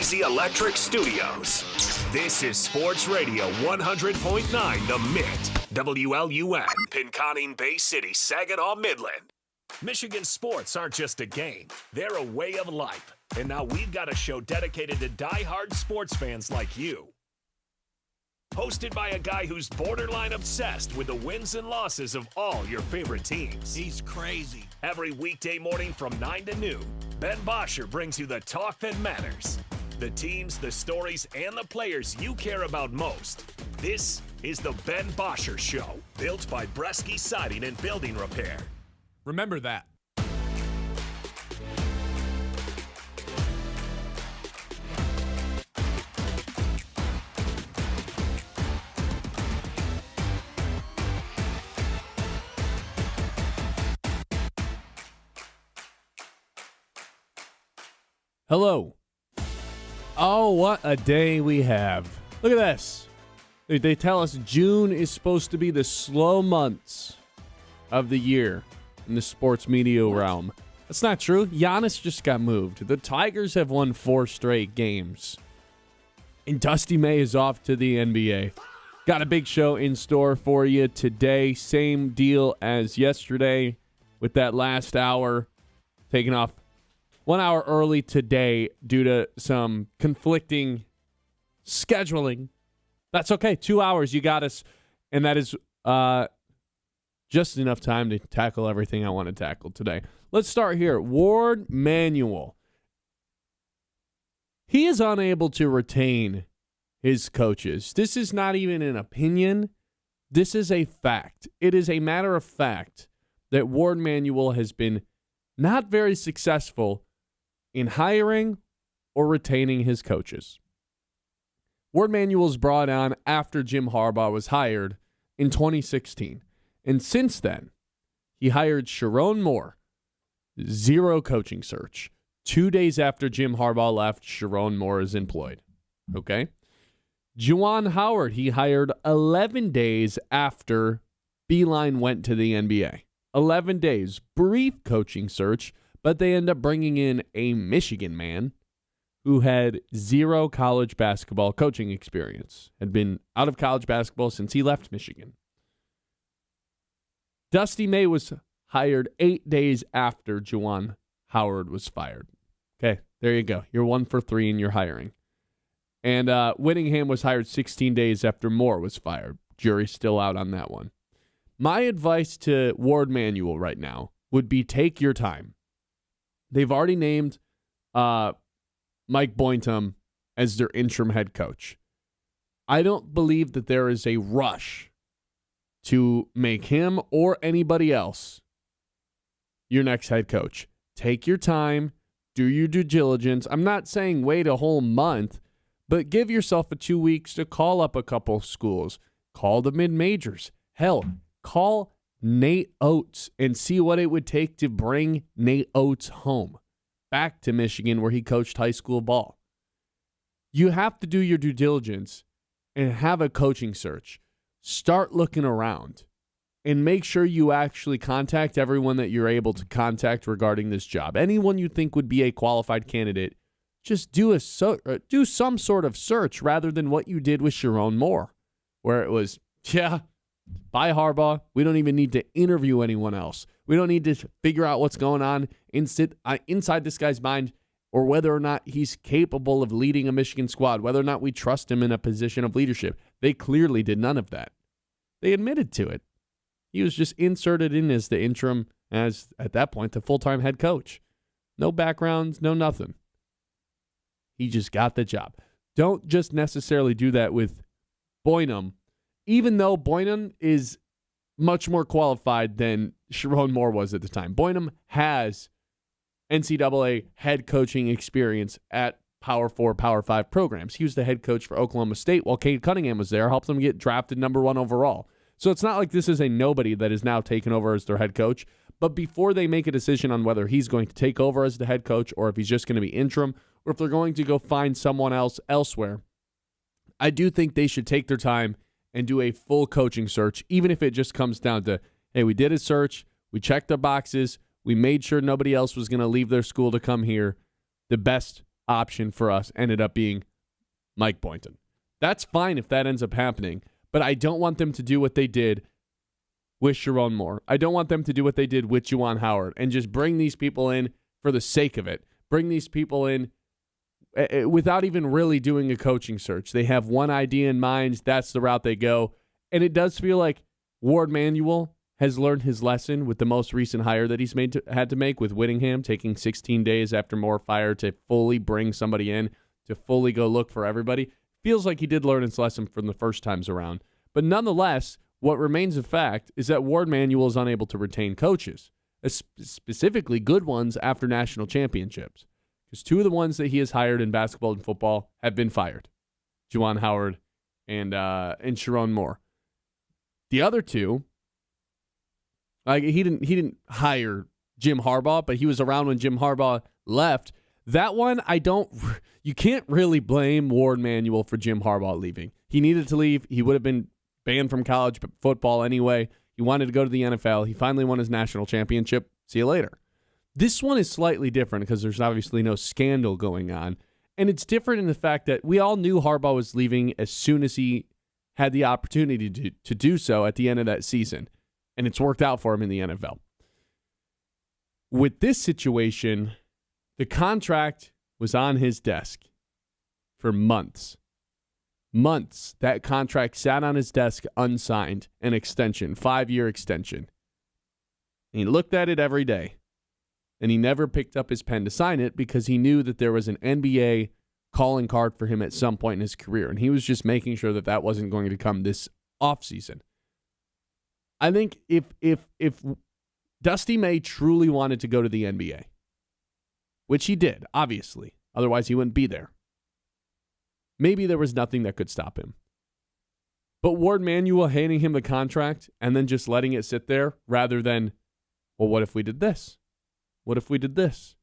Crazy Electric Studios. This is Sports Radio 100.9 The Mitt, WLUN, Pinconning Bay City, Saginaw, Midland. Michigan sports aren't just a game, they're a way of life. And now we've got a show dedicated to die-hard sports fans like you. Hosted by a guy who's borderline obsessed with the wins and losses of all your favorite teams. He's crazy. Every weekday morning from 9 to noon, Ben Bosscher brings you the talk that matters. The teams, the stories, and the players you care about most. This is the Ben Bosscher Show, built by Bresky Siding and Building Repair. Remember that. Hello. Oh, what a day we have. Look at this. They tell us June is supposed to be the slow months of the year in the sports media realm. That's not true. Giannis just got moved. The Tigers have won 4 straight games. And Dusty May is off to the NBA. Got a big show in store for you today. Same deal as yesterday with that last hour taking off 1 hour early today due to some conflicting scheduling. That's okay. 2 hours, you got us. And that is just enough time to tackle everything I want to tackle today. Let's start here. Warde Manuel. He is unable to retain his coaches. This is not even an opinion. This is a fact. It is a matter of fact that Warde Manuel has been not very successful in hiring or retaining his coaches. Warde Manuel was brought on after Jim Harbaugh was hired in 2016. And since then, he hired Sharon Moore. 0 coaching search. 2 days after Jim Harbaugh left, Sharon Moore is employed. Okay? Juwan Howard, he hired 11 days after Beeline went to the NBA. 11 days. Brief coaching search. But they end up bringing in a Michigan man who had 0 college basketball coaching experience, had been out of college basketball since he left Michigan. Dusty May was hired 8 days after Juwan Howard was fired. Okay, there you go. You're 1 for 3 in your hiring. And Whittingham was hired 16 days after Moore was fired. Jury's still out on that one. My advice to Warde Manuel right now would be take your time. They've already named Mike Boynton as their interim head coach. I don't believe that there is a rush to make him or anybody else your next head coach. Take your time. Do your due diligence. I'm not saying wait a whole month, but give yourself 2 weeks to call up a couple schools. Call the mid-majors. Hell, call Nate Oates and see what it would take to bring Nate Oates home back to Michigan where he coached high school ball. You have to do your due diligence and have a coaching search. Start looking around and make sure you actually contact everyone that you're able to contact regarding this job. Anyone you think would be a qualified candidate, just do some sort of search rather than what you did with Sharon Moore, where it was, by Harbaugh, we don't even need to interview anyone else. We don't need to figure out what's going on inside this guy's mind or whether or not he's capable of leading a Michigan squad, whether or not we trust him in a position of leadership. They clearly did none of that. They admitted to it. He was just inserted in as the interim, as at that point, the full-time head coach. No backgrounds, no nothing. He just got the job. Don't just necessarily do that with Boynton, even though Boynton is much more qualified than Sharon Moore was at the time. Boynton has NCAA head coaching experience at Power 4, Power 5 programs. He was the head coach for Oklahoma State while Cade Cunningham was there, helped them get drafted number 1 overall. So it's not like this is a nobody that is now taken over as their head coach. But before they make a decision on whether he's going to take over as the head coach or if he's just going to be interim or if they're going to go find someone else elsewhere, I do think they should take their time and do a full coaching search, even if it just comes down to, hey, we did a search, we checked the boxes, we made sure nobody else was going to leave their school to come here. The best option for us ended up being Mike Boynton. That's fine if that ends up happening, but I don't want them to do what they did with Sharon Moore. I don't want them to do what they did with Juwan Howard and just bring these people in for the sake of it. Bring these people in without even really doing a coaching search. They have one idea in mind. That's the route they go. And it does feel like Warde Manuel has learned his lesson with the most recent hire that he's had to make with Whittingham, taking 16 days after Moore fired to fully bring somebody in, to fully go look for everybody. Feels like he did learn his lesson from the first times around. But nonetheless, what remains a fact is that Warde Manuel is unable to retain coaches, specifically good ones after national championships. Because two of the ones that he has hired in basketball and football have been fired, Juwan Howard and Sharon Moore. The other two, like he didn't hire Jim Harbaugh, but he was around when Jim Harbaugh left. That one, you can't really blame Warde Manuel for Jim Harbaugh leaving. He needed to leave. He would have been banned from college football anyway. He wanted to go to the NFL. He finally won his national championship. See you later. This one is slightly different because there's obviously no scandal going on. And it's different in the fact that we all knew Harbaugh was leaving as soon as he had the opportunity to do so at the end of that season. And it's worked out for him in the NFL. With this situation, the contract was on his desk for months. Months. That contract sat on his desk unsigned, an extension, 5-year extension. And he looked at it every day. And he never picked up his pen to sign it because he knew that there was an NBA calling card for him at some point in his career. And he was just making sure that that wasn't going to come this offseason. I think if Dusty May truly wanted to go to the NBA, which he did, obviously, otherwise he wouldn't be there, maybe there was nothing that could stop him. But Warde Manuel handing him the contract and then just letting it sit there rather than, well, what if we did this? What if we did this?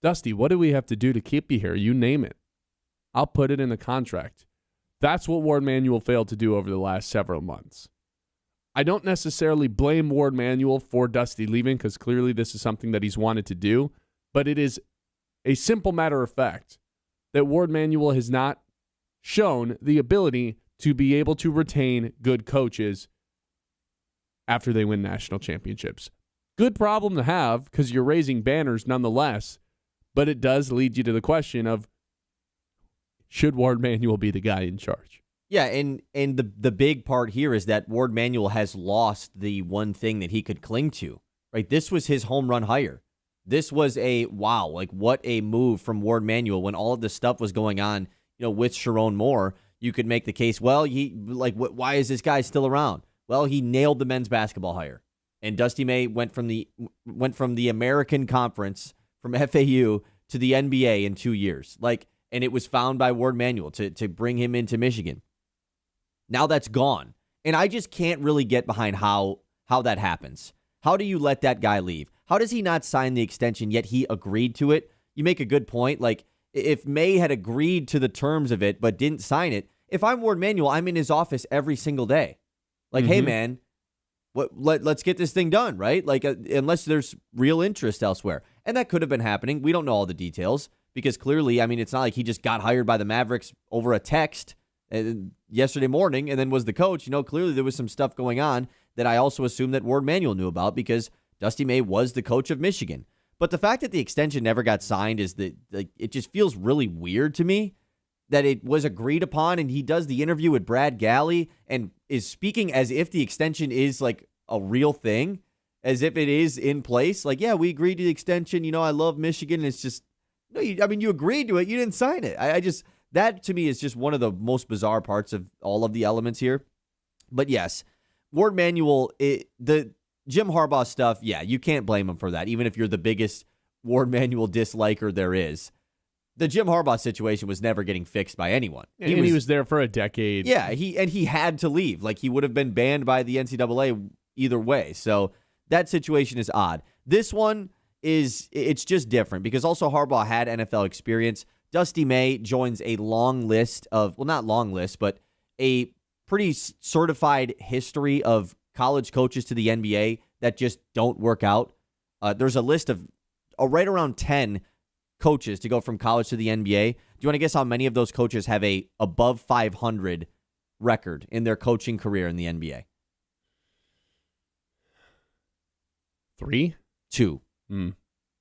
Dusty, what do we have to do to keep you here? You name it. I'll put it in the contract. That's what Warde Manuel failed to do over the last several months. I don't necessarily blame Warde Manuel for Dusty leaving because clearly this is something that he's wanted to do, but it is a simple matter of fact that Warde Manuel has not shown the ability to be able to retain good coaches after they win national championships. Good problem to have because you're raising banners nonetheless, but it does lead you to the question of, should Warde Manuel be the guy in charge? Yeah, and the big part here is that Warde Manuel has lost the one thing that he could cling to, right? This was his home run hire. This was what a move from Warde Manuel when all of this stuff was going on, with Sharon Moore. You could make the case, well, why is this guy still around? Well, he nailed the men's basketball hire. And Dusty May went from the American Conference, from FAU to the NBA in 2 years. And it was found by Warde Manuel to bring him into Michigan. Now that's gone. And I just can't really get behind how that happens. How do you let that guy leave? How does he not sign the extension, yet he agreed to it? You make a good point. If May had agreed to the terms of it but didn't sign it, if I'm Warde Manuel, I'm in his office every single day. Hey, man, let's get this thing done, right? Unless there's real interest elsewhere. And that could have been happening. We don't know all the details because clearly, it's not like he just got hired by the Mavericks over a text yesterday morning and then was the coach. Clearly there was some stuff going on that I also assume that Warde Manuel knew about because Dusty May was the coach of Michigan. But the fact that the extension never got signed is it just feels really weird to me that it was agreed upon, and he does the interview with Brad Galley and is speaking as if the extension is a real thing, as if it is in place. Yeah, we agreed to the extension. I love Michigan. And it's just, no, you agreed to it. You didn't sign it. That to me is just one of the most bizarre parts of all of the elements here. But yes, Warde Manuel, the Jim Harbaugh stuff, yeah, you can't blame him for that, even if you're the biggest Warde Manuel disliker there is. The Jim Harbaugh situation was never getting fixed by anyone. He was there for a decade. Yeah, he had to leave. He would have been banned by the NCAA either way. So that situation is odd. This one it's just different because also Harbaugh had NFL experience. Dusty May joins a long list of, well, not long list, but a pretty certified history of college coaches to the NBA that just don't work out. There's a list of right around 10 coaches to go from college to the NBA. Do you want to guess how many of those coaches have a above 500 record in their coaching career in the NBA? 3? 2.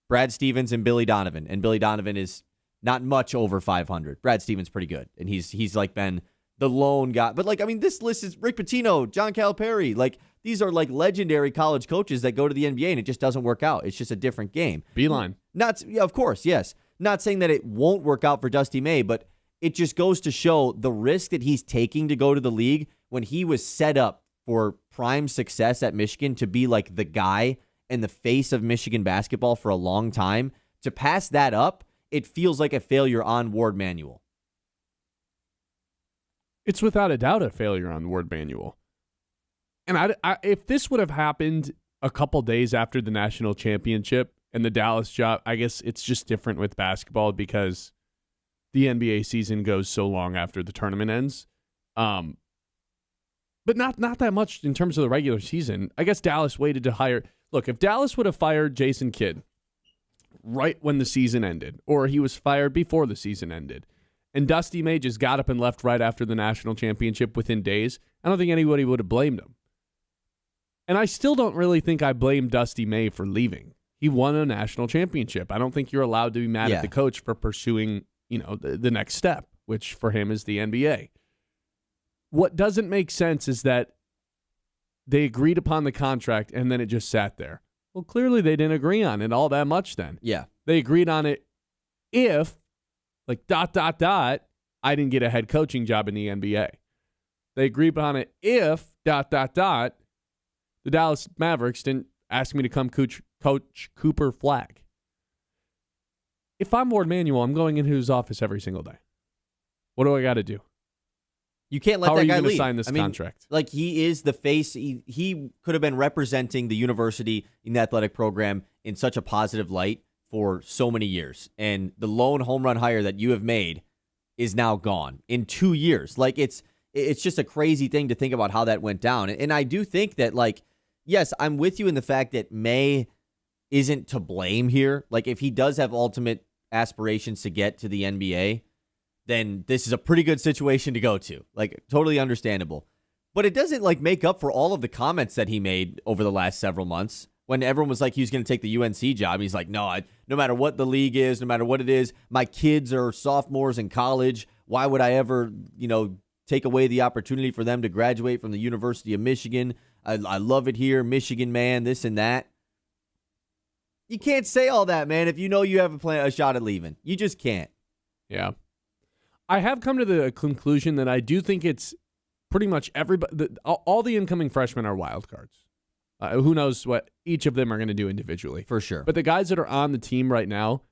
Brad Stevens and Billy Donovan. And Billy Donovan is not much over 500. Brad Stevens pretty good. And he's like been the lone guy. But like, I mean, this list is Rick Pitino, John Calipari. Like, these are like legendary college coaches that go to the NBA and it just doesn't work out. It's just a different game. Beeline. Yeah, of course, yes. Not saying that it won't work out for Dusty May, but it just goes to show the risk that he's taking to go to the league when he was set up for prime success at Michigan to be like the guy and the face of Michigan basketball for a long time. To pass that up, it feels like a failure on Warde Manuel. It's without a doubt a failure on Warde Manuel. And if this would have happened a couple days after the national championship and the Dallas job, I guess it's just different with basketball because the NBA season goes so long after the tournament ends. But not that much in terms of the regular season. I guess Dallas waited to hire. Look, if Dallas would have fired Jason Kidd right when the season ended, or he was fired before the season ended, and Dusty May just got up and left right after the national championship within days, I don't think anybody would have blamed him. And I still don't really think I blame Dusty May for leaving. He won a national championship. I don't think you're allowed to be mad at the coach for pursuing, the next step, which for him is the NBA. What doesn't make sense is that they agreed upon the contract and then it just sat there. Well, clearly they didn't agree on it all that much then. Yeah. They agreed on it if, I didn't get a head coaching job in the NBA. They agreed upon it if, the Dallas Mavericks didn't ask me to come coach Cooper Flagg. If I'm Warde Manuel, I'm going into his office every single day. What do I got to do? You can't let How that are you guy going to leave. sign this contract? Like, he is the face. He could have been representing the university in the athletic program in such a positive light for so many years. And the lone home run hire that you have made is now gone in 2 years. Like, it's just a crazy thing to think about how that went down. And I do think that, like, yes, I'm with you in the fact that May isn't to blame here. Like, if he does have ultimate aspirations to get to the NBA, then this is a pretty good situation to go to. Like, totally understandable. But it doesn't, like, make up for all of the comments that he made over the last several months when everyone was like he was going to take the UNC job. He's like, no matter what the league is, no matter what it is, my kids are sophomores in college. Why would I ever, take away the opportunity for them to graduate from the University of Michigan? I love it here, Michigan man, this and that. You can't say all that, man, if you know you have a shot at leaving. You just can't. Yeah. I have come to the conclusion that I do think it's pretty much everybody. All the incoming freshmen are wild cards. Who knows what each of them are going to do individually. For sure. But the guys that are on the team right now,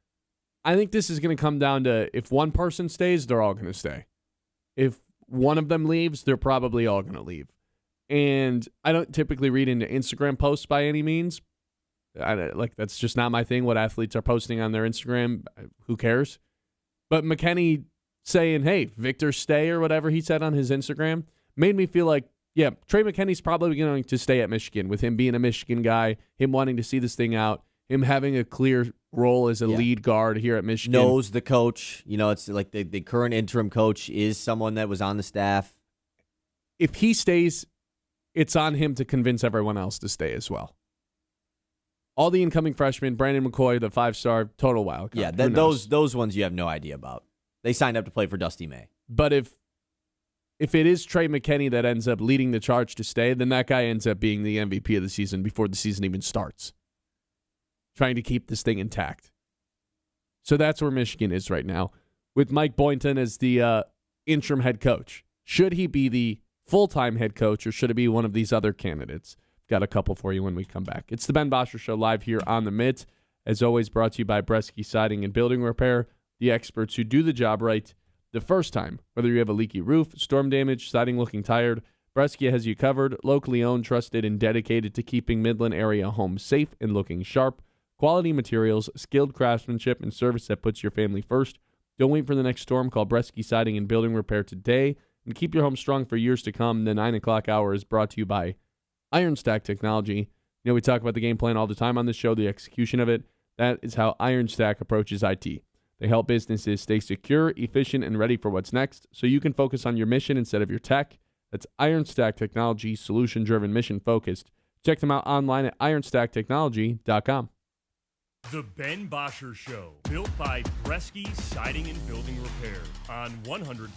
I think this is going to come down to if one person stays, they're all going to stay. If one of them leaves, they're probably all going to leave. And I don't typically read into Instagram posts by any means. That's just not my thing, what athletes are posting on their Instagram. Who cares? But McKinney saying, hey, Victor, stay, or whatever he said on his Instagram, made me feel like, yeah, Trey McKinney's probably going to stay at Michigan with him being a Michigan guy, him wanting to see this thing out, him having a clear role as a lead guard here at Michigan. Knows the coach. It's like the current interim coach is someone that was on the staff. If he stays, it's on him to convince everyone else to stay as well. All the incoming freshmen, Brandon McCoy, the 5-star, total wild card. Yeah, those ones you have no idea about. They signed up to play for Dusty May. But if it is Trey McKinney that ends up leading the charge to stay, then that guy ends up being the MVP of the season before the season even starts, trying to keep this thing intact. So that's where Michigan is right now, with Mike Boynton as the interim head coach. Should he be the full-time head coach, or should it be one of these other candidates? Got a couple for you when we come back. It's the Ben Bosscher Show live here on the Mitt. As always, brought to you by Bresky Siding and Building Repair, the experts who do the job right the first time. Whether you have a leaky roof, storm damage, siding looking tired, Bresky has you covered. Locally owned, trusted, and dedicated to keeping Midland area homes safe and looking sharp. Quality materials, skilled craftsmanship, and service that puts your family first. Don't wait for the next storm. Call Bresky Siding and Building Repair today and keep your home strong for years to come. The 9 o'clock hour is brought to you by Iron Stack Technology. We talk about the game plan all the time on this show, the execution of it. That is how Iron Stack approaches IT. They help businesses stay secure, efficient, and ready for what's next so you can focus on your mission instead of your tech. That's Ironstack Technology, solution-driven, mission-focused. Check them out online at ironstacktechnology.com. The Ben Bosscher Show, built by Bresky Siding and Building Repair on 100.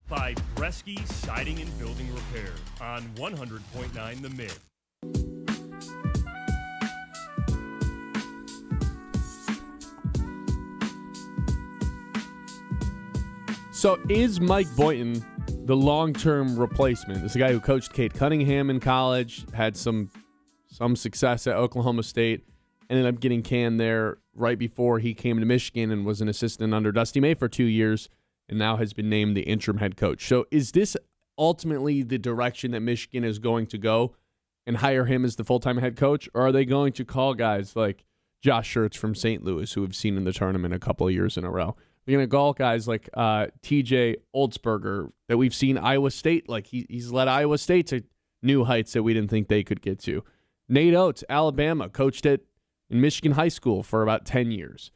By Bresky Siding and Building Repair on 100.9 The Mid. So is Mike Boynton the long-term replacement? This is a guy who coached Cade Cunningham in college, had some success at Oklahoma State, ended up getting canned there right before he came to Michigan and was an assistant under Dusty May for 2 years, and now has been named the interim head coach. So is this ultimately the direction that Michigan is going to go and hire him as the full-time head coach, or are they going to call guys like Josh Schertz from St. Louis, who we've seen in the tournament a couple of years in a row? They're going to call guys like TJ Oldsberger that we've seen Iowa State, like he's led Iowa State to new heights that we didn't think they could get to. Nate Oates, Alabama, coached in Michigan High School for about 10 years.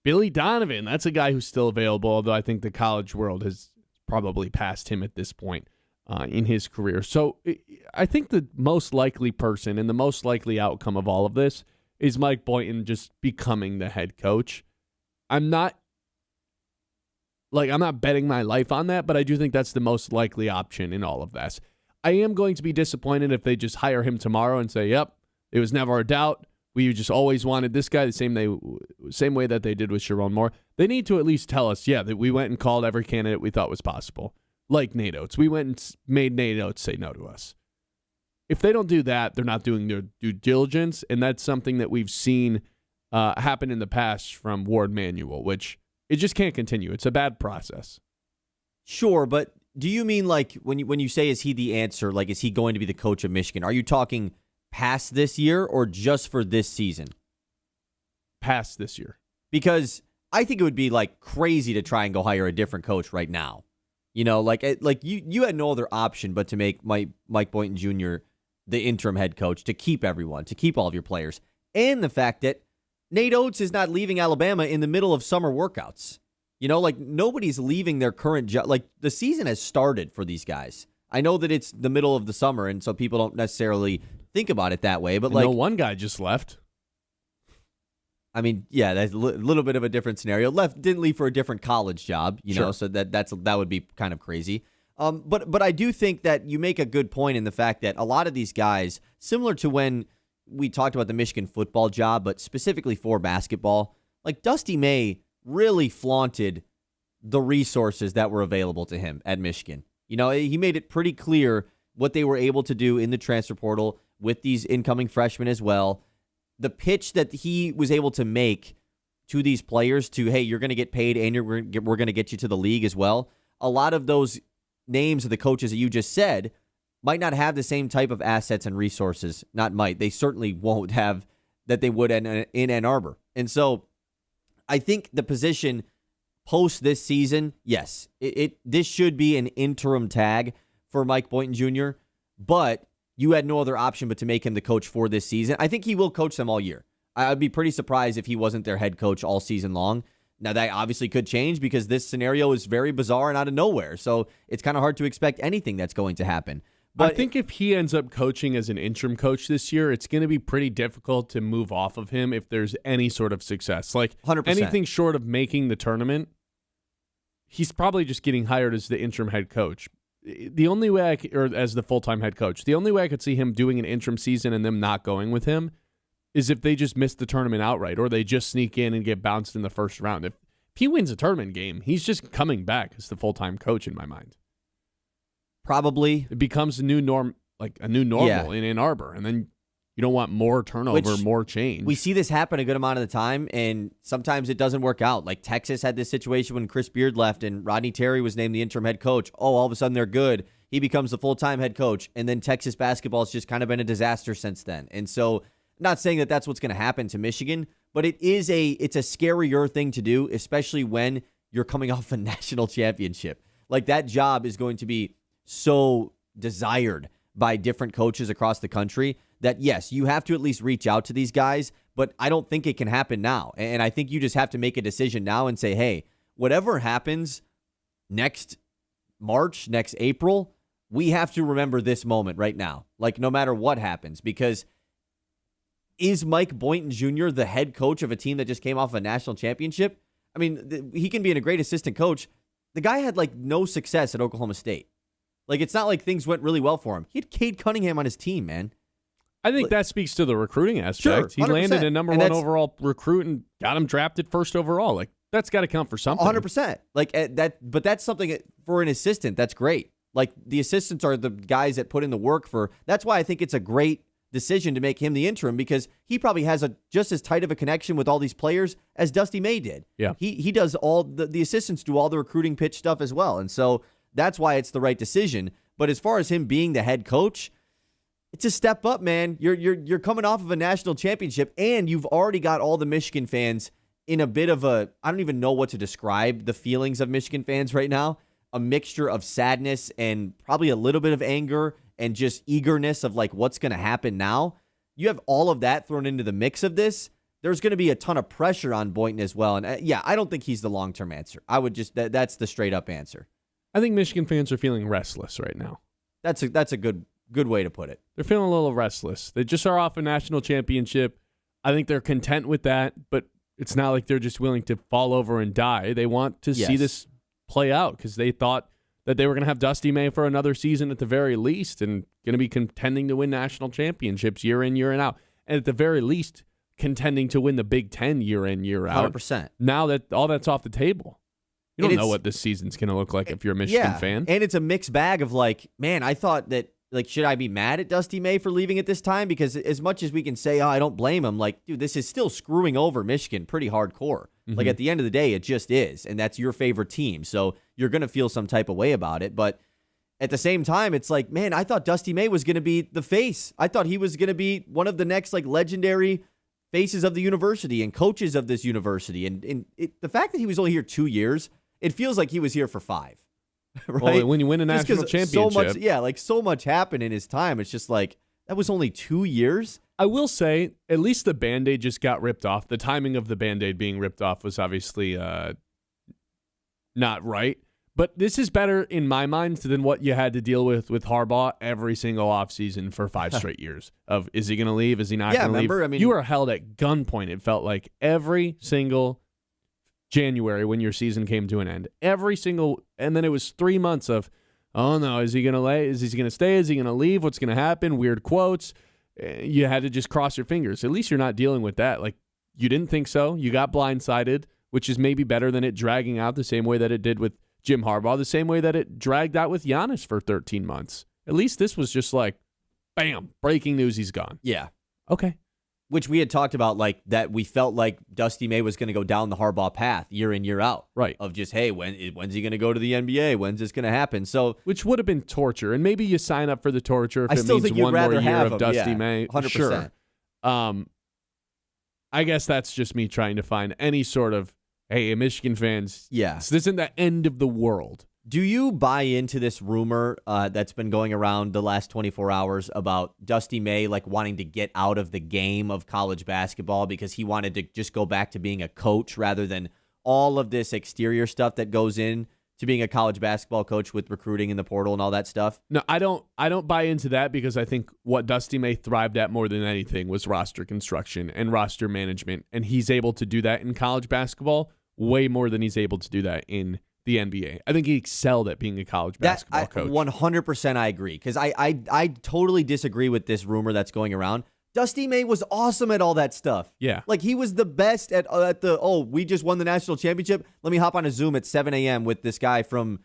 Billy Donovan, that's a guy who's still available, although I think the college world has probably passed him at this point in his career. So I think the most likely person and the most likely outcome of all of this is Mike Boynton just becoming the head coach. I'm not Like, I'm not betting my life on that, but I do think that's the most likely option in all of this. I am going to be disappointed if they just hire him tomorrow and say, yep, it was never a doubt. We just always wanted this guy the same way that they did with Sharon Moore. They need to at least tell us, that we went and called every candidate we thought was possible. Like Nate Oates. We went and made Nate Oates say no to us. If they don't do that, they're not doing their due diligence, and that's something that we've seen happen in the past from Warde Manuel, which it just can't continue. It's a bad process. Sure, but do you mean like when you say is he the answer, like is he going to be the coach of Michigan? Are you talking past this year or just for this season? Past this year. Because I think it would be like crazy to try and go hire a different coach right now. You know, like you had no other option but to make Mike Boynton Jr. the interim head coach, to keep everyone, to keep all of your players. And the fact that Nate Oates is not leaving Alabama in the middle of summer workouts. You know, like nobody's leaving their current job. Like the season has started for these guys. I know that it's the middle of the summer, and so people don't necessarily think about it that way. But like, no, one guy just left. I mean, yeah, that's a little bit of a different scenario. Didn't leave for a different college job, you know, so that would be kind of crazy. But I do think that you make a good point in the fact that a lot of these guys, similar to when we talked about the Michigan football job, but specifically for basketball, like Dusty May really flaunted the resources that were available to him at Michigan. You know, he made it pretty clear what they were able to do in the transfer portal with these incoming freshmen as well. The pitch that he was able to make to these players to, hey, you're going to get paid and we're going to get you to the league as well. A lot of those names of the coaches that you just said might not have the same type of assets and resources. Not might. They certainly won't have that they would in Ann Arbor. And so I think the position post this season, yes, this should be an interim tag for Mike Boynton Jr., but you had no other option but to make him the coach for this season. I think he will coach them all year. I'd be pretty surprised if he wasn't their head coach all season long. Now, that obviously could change because this scenario is very bizarre and out of nowhere, so it's kind of hard to expect anything that's going to happen. But I think if he ends up coaching as an interim coach this year, it's going to be pretty difficult to move off of him if there's any sort of success. Like 100%. Anything short of making the tournament, he's probably just getting hired as the interim head coach. The only way or as the full-time head coach, the only way I could see him doing an interim season and them not going with him is if they just miss the tournament outright or they just sneak in and get bounced in the first round. If he wins a tournament game, he's just coming back as the full-time coach in my mind. Probably. It becomes a new normal in Ann Arbor, and then you don't want more turnover, more change. We see this happen a good amount of the time, and sometimes it doesn't work out. Like Texas had this situation when Chris Beard left and Rodney Terry was named the interim head coach. Oh, all of a sudden they're good. He becomes the full-time head coach, and then Texas basketball has just kind of been a disaster since then. And so, not saying that that's what's going to happen to Michigan, but it's a scarier thing to do, especially when you're coming off a national championship. Like that job is going to be so desired by different coaches across the country that, yes, you have to at least reach out to these guys, but I don't think it can happen now. And I think you just have to make a decision now and say, hey, whatever happens next March, next April, we have to remember this moment right now, like no matter what happens, because is Mike Boynton Jr. the head coach of a team that just came off a national championship? I mean, he can be a great assistant coach. The guy had like no success at Oklahoma State. Like, it's not like things went really well for him. He had Cade Cunningham on his team, man. I think that speaks to the recruiting aspect. Sure, he landed a number one overall recruit and got him drafted first overall. Like, that's got to count for something. 100%. Like that, but that's something for an assistant. That's great. Like, the assistants are the guys that put in the work for. That's why I think it's a great decision to make him the interim, because he probably has just as tight of a connection with all these players as Dusty May did. Yeah, he does all the assistants do all the recruiting pitch stuff as well, and so. That's why it's the right decision. But as far as him being the head coach, it's a step up, man. You're coming off of a national championship, and you've already got all the Michigan fans in a bit of a, I don't even know what to describe the feelings of Michigan fans right now. A mixture of sadness and probably a little bit of anger and just eagerness of like what's going to happen now. You have all of that thrown into the mix of this. There's going to be a ton of pressure on Boynton as well. And I don't think he's the long-term answer. I would just, that's the straight up answer. I think Michigan fans are feeling restless right now. That's a good way to put it. They're feeling a little restless. They just are off a national championship. I think they're content with that, but it's not like they're just willing to fall over and die. They want to see this play out because they thought that they were going to have Dusty May for another season at the very least and going to be contending to win national championships year in, year in out. And at the very least, contending to win the Big Ten year in, year out. 100%. Now that all that's off the table. You don't know what this season's going to look like if you're a Michigan fan. And it's a mixed bag of like, man, I thought that, like, should I be mad at Dusty May for leaving at this time? Because as much as we can say, oh, I don't blame him, like, dude, this is still screwing over Michigan pretty hardcore. Mm-hmm. Like, at the end of the day, it just is. And that's your favorite team. So you're going to feel some type of way about it. But at the same time, it's like, man, I thought Dusty May was going to be the face. I thought he was going to be one of the next, like, legendary faces of the university and coaches of this university. And the fact that he was only here 2 years, it feels like he was here for 5. Right? Well, when you win a national championship. So much happened in his time. It's just like, that was only 2 years. I will say, at least the Band-Aid just got ripped off. The timing of the Band-Aid being ripped off was obviously not right. But this is better in my mind than what you had to deal with Harbaugh every single offseason for 5 straight years of, is he going to leave? Is he not going to leave? I mean, you were held at gunpoint, it felt like, every single January when your season came to an end. And then it was 3 months of, oh no, is he going to lay? Is he going to stay? Is he going to leave? What's going to happen? Weird quotes. You had to just cross your fingers. At least you're not dealing with that. Like, you didn't think so. You got blindsided, which is maybe better than it dragging out the same way that it did with Jim Harbaugh, the same way that it dragged out with Giannis for 13 months. At least this was just like, bam, breaking news, he's gone. Yeah. Okay. Which we had talked about, like, that we felt like Dusty May was going to go down the Harbaugh path year in, year out. Right. Of just, hey, when's he going to go to the NBA? When's this going to happen? So, which would have been torture. And maybe you sign up for the torture if I it still means think you'd one more rather year have of him. Dusty Yeah, May. 100%. Sure. I guess that's just me trying to find any sort of, hey, Michigan fans, this isn't the end of the world. Do you buy into this rumor that's been going around the last 24 hours about Dusty May, like, wanting to get out of the game of college basketball because he wanted to just go back to being a coach rather than all of this exterior stuff that goes in to being a college basketball coach with recruiting in the portal and all that stuff? No, I don't buy into that because I think what Dusty May thrived at more than anything was roster construction and roster management, and he's able to do that in college basketball way more than he's able to do that in the NBA. I think he excelled at being a college basketball coach. 100% I agree, because I totally disagree with this rumor that's going around. Dusty May was awesome at all that stuff. Yeah. Like, he was the best at we just won the national championship. Let me hop on a Zoom at 7 a.m. with this guy from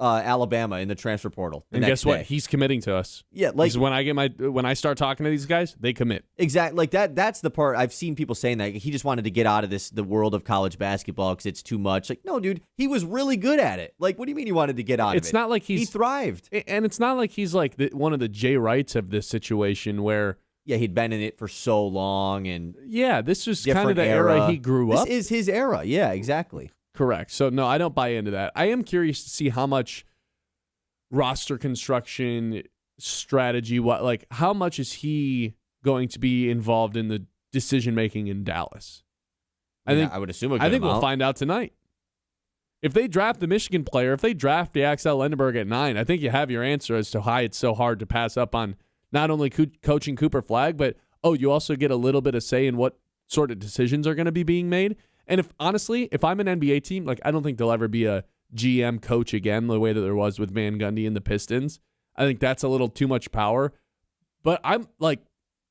Alabama in the transfer portal. And guess what? He's committing to us. Yeah, like, when I start talking to these guys, they commit. Exactly. Like that's the part I've seen people saying that he just wanted to get out of the world of college basketball because it's too much. Like, no, dude, he was really good at it. Like, what do you mean he wanted to get out of it? It's not like he thrived. And it's not like he's like one of the Jay Wrights of this situation where, yeah, he'd been in it for so long, and this was kind of the era he grew up. This is his era. Yeah, exactly. Correct. So no, I don't buy into that. I am curious to see how much roster construction strategy, how much is he going to be involved in the decision making in Dallas? I would assume. We'll find out tonight. If they draft the Michigan player, if they draft the Axel Lindenberg at 9, I think you have your answer as to why it's so hard to pass up on not only coaching Cooper Flagg, but you also get a little bit of say in what sort of decisions are going to be being made. And if I'm an NBA team, like, I don't think there'll ever be a GM coach again the way that there was with Van Gundy and the Pistons. I think that's a little too much power. But I'm like,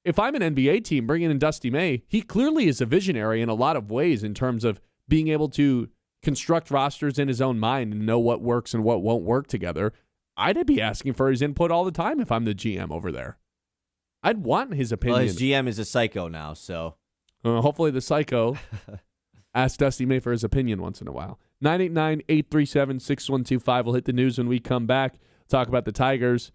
if I'm an NBA team bringing in Dusty May, he clearly is a visionary in a lot of ways in terms of being able to construct rosters in his own mind and know what works and what won't work together. I'd be asking for his input all the time if I'm the GM over there. I'd want his opinion. Well, his GM is a psycho now, so. Hopefully the psycho asks Dusty May for his opinion once in a while. 989-837-6125. We'll hit the news when we come back. Talk about the Tigers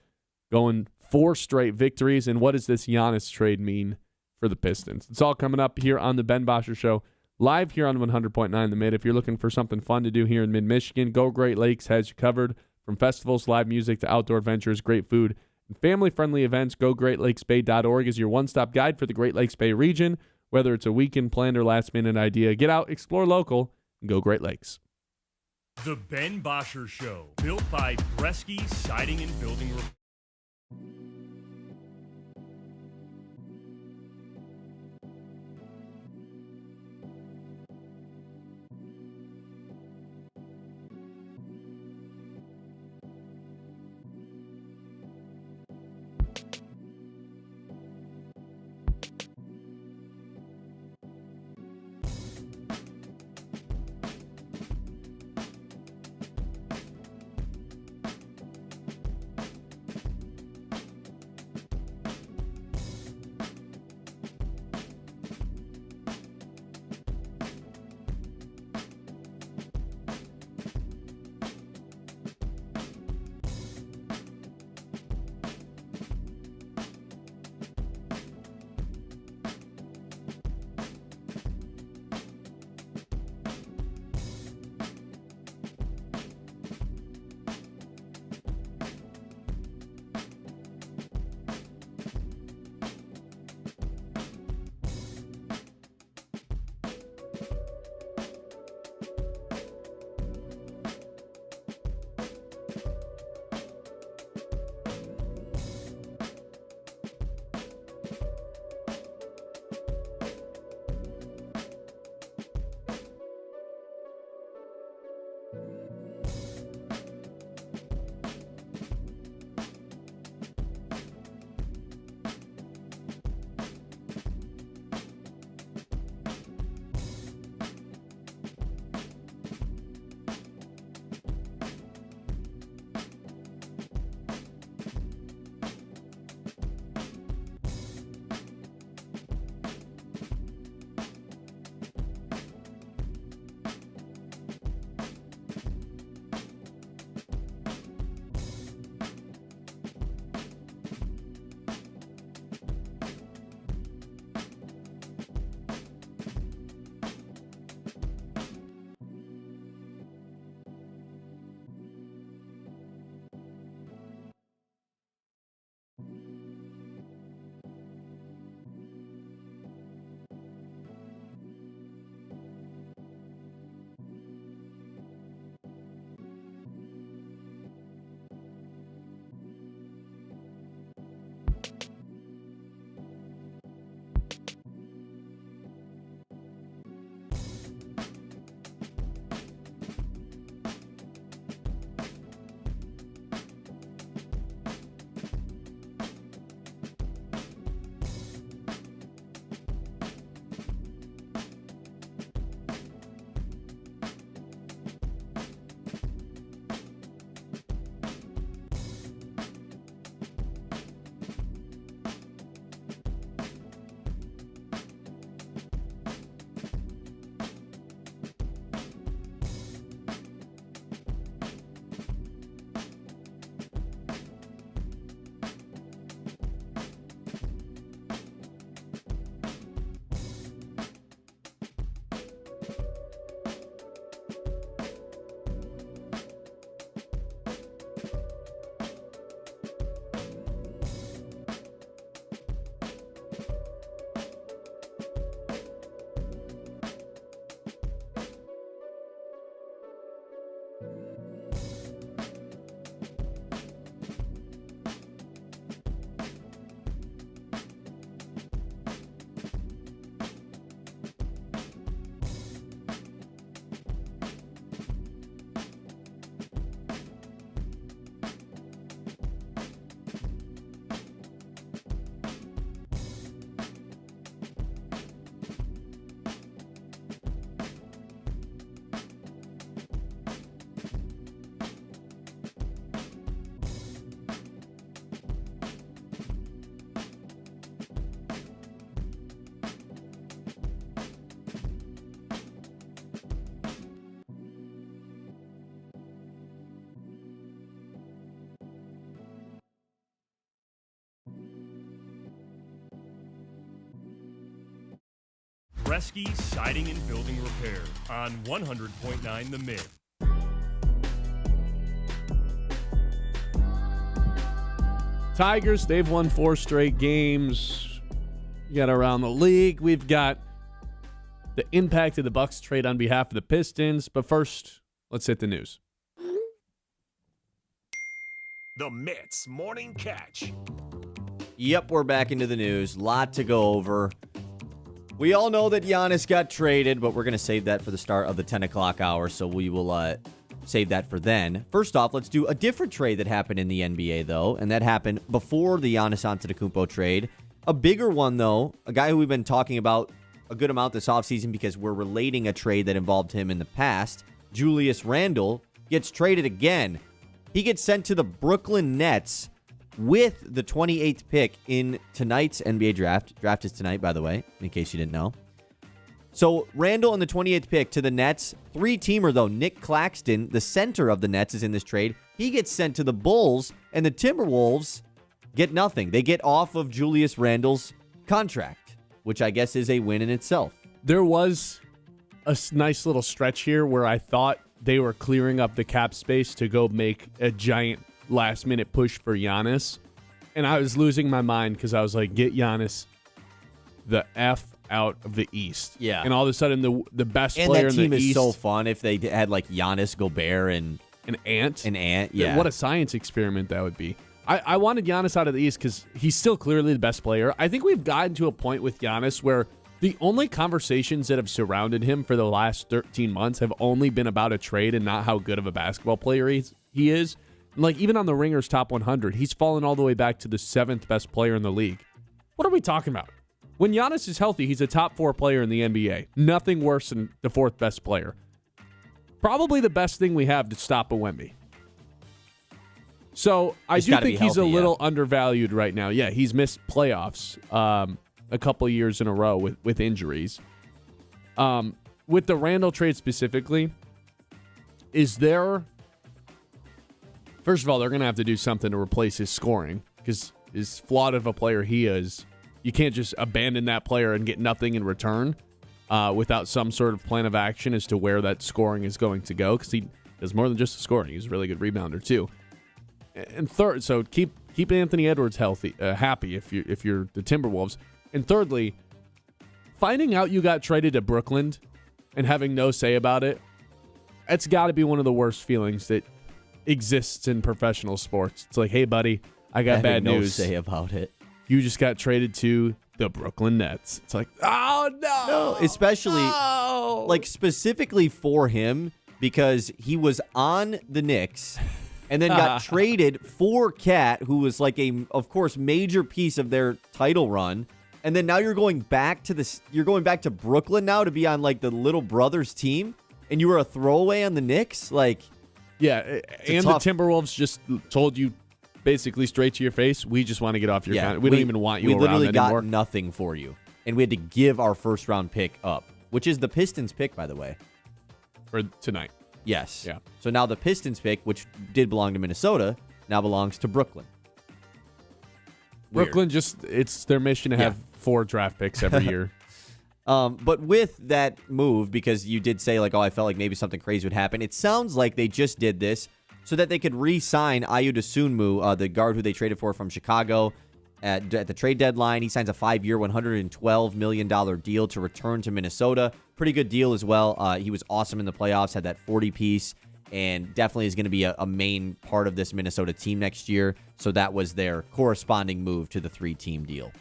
going 4 straight victories, and what does this Giannis trade mean for the Pistons? It's all coming up here on the Ben Bosscher Show, live here on 100.9 The Mid. If you're looking for something fun to do here in mid-Michigan, Go Great Lakes has you covered. From festivals, live music, to outdoor adventures, great food, and family-friendly events, GoGreatLakesBay.org is your one-stop guide for the Great Lakes Bay region. Whether it's a weekend plan or last-minute idea, get out, explore local, and go Great Lakes. The Ben Bosscher Show, built by Bresky Siding and Building. Bresky Siding and Building Repair on 100.9 The Mid. Tigers, they've won 4 straight games. You got around the league. We've got the impact of the Bucks trade on behalf of the Pistons. But first, let's hit the news. The Mitts Morning Catch. Yep, we're back into the news. Lot to go over. We all know that Giannis got traded, but we're going to save that for the start of the 10 o'clock hour, so we will save that for then. First off, let's do a different trade that happened in the NBA, though, and that happened before the Giannis Antetokounmpo trade. A bigger one, though, a guy who we've been talking about a good amount this offseason because we're relating a trade that involved him in the past. Julius Randle gets traded again. He gets sent to the Brooklyn Nets with the 28th pick in tonight's NBA draft. Draft is tonight, by the way, in case you didn't know. So Randle and the 28th pick to the Nets. 3-teamer, though. Nick Claxton, the center of the Nets, is in this trade. He gets sent to the Bulls, and the Timberwolves get nothing. They get off of Julius Randle's contract, which I guess is a win in itself. There was a nice little stretch here where I thought they were clearing up the cap space to go make a giant last-minute push for Giannis. And I was losing my mind because I was like, get Giannis the F out of the East. Yeah. And all of a sudden, the best And player that in team the is East. so fun if they had like Giannis, Gobert, and An Ant. yeah. What a science experiment that would be. I wanted Giannis out of the East because he's still clearly the best player. I think we've gotten to a point with Giannis where the only conversations that have surrounded him for the last 13 months have only been about a trade and not how good of a basketball player he is. Like, even on the Ringer's top 100, he's fallen all the way back to the 7th best player in the league. What are we talking about? When Giannis is healthy, he's a top 4 player in the NBA. Nothing worse than the 4th best player. Probably the best thing we have to stop a Wemby. So I do think he's a little undervalued right now. Yeah, he's missed playoffs a couple of years in a row with injuries. With the Randle trade specifically, is there... First of all, they're going to have to do something to replace his scoring because as flawed of a player he is, you can't just abandon that player and get nothing in return without some sort of plan of action as to where that scoring is going to go because he does more than just scoring. He's a really good rebounder too. And third, so keep Anthony Edwards happy if you're the Timberwolves. And thirdly, finding out you got traded to Brooklyn and having no say about it, it's got to be one of the worst feelings that exists in professional sports. It's like, hey, buddy, I got bad news. No say about it. You just got traded to the Brooklyn Nets. It's like, oh, no. No, especially, like, specifically for him because he was on the Knicks and then got traded for Cat, who was like of course, major piece of their title run. And then now you're going back to Brooklyn now to be on like the little brothers team, and you were a throwaway on the Knicks. Like, yeah, and the Timberwolves just told you basically straight to your face, we just want to get off your contract. We don't even want you around anymore. We literally got nothing for you, and we had to give our first round pick up, which is the Pistons pick, by the way, for tonight. Yes. Yeah. So now the Pistons pick, which did belong to Minnesota, now belongs to Brooklyn. Weird. Brooklyn it's their mission to have 4 draft picks every year. But with that move, because you did say like, oh, I felt like maybe something crazy would happen. It sounds like they just did this so that they could re-sign Ayo Dosunmu, the guard who they traded for from Chicago at the trade deadline. He signs a 5-year, $112 million deal to return to Minnesota. Pretty good deal as well. He was awesome in the playoffs, had that 40-piece, and definitely is going to be a main part of this Minnesota team next year. So that was their corresponding move to the 3-team deal.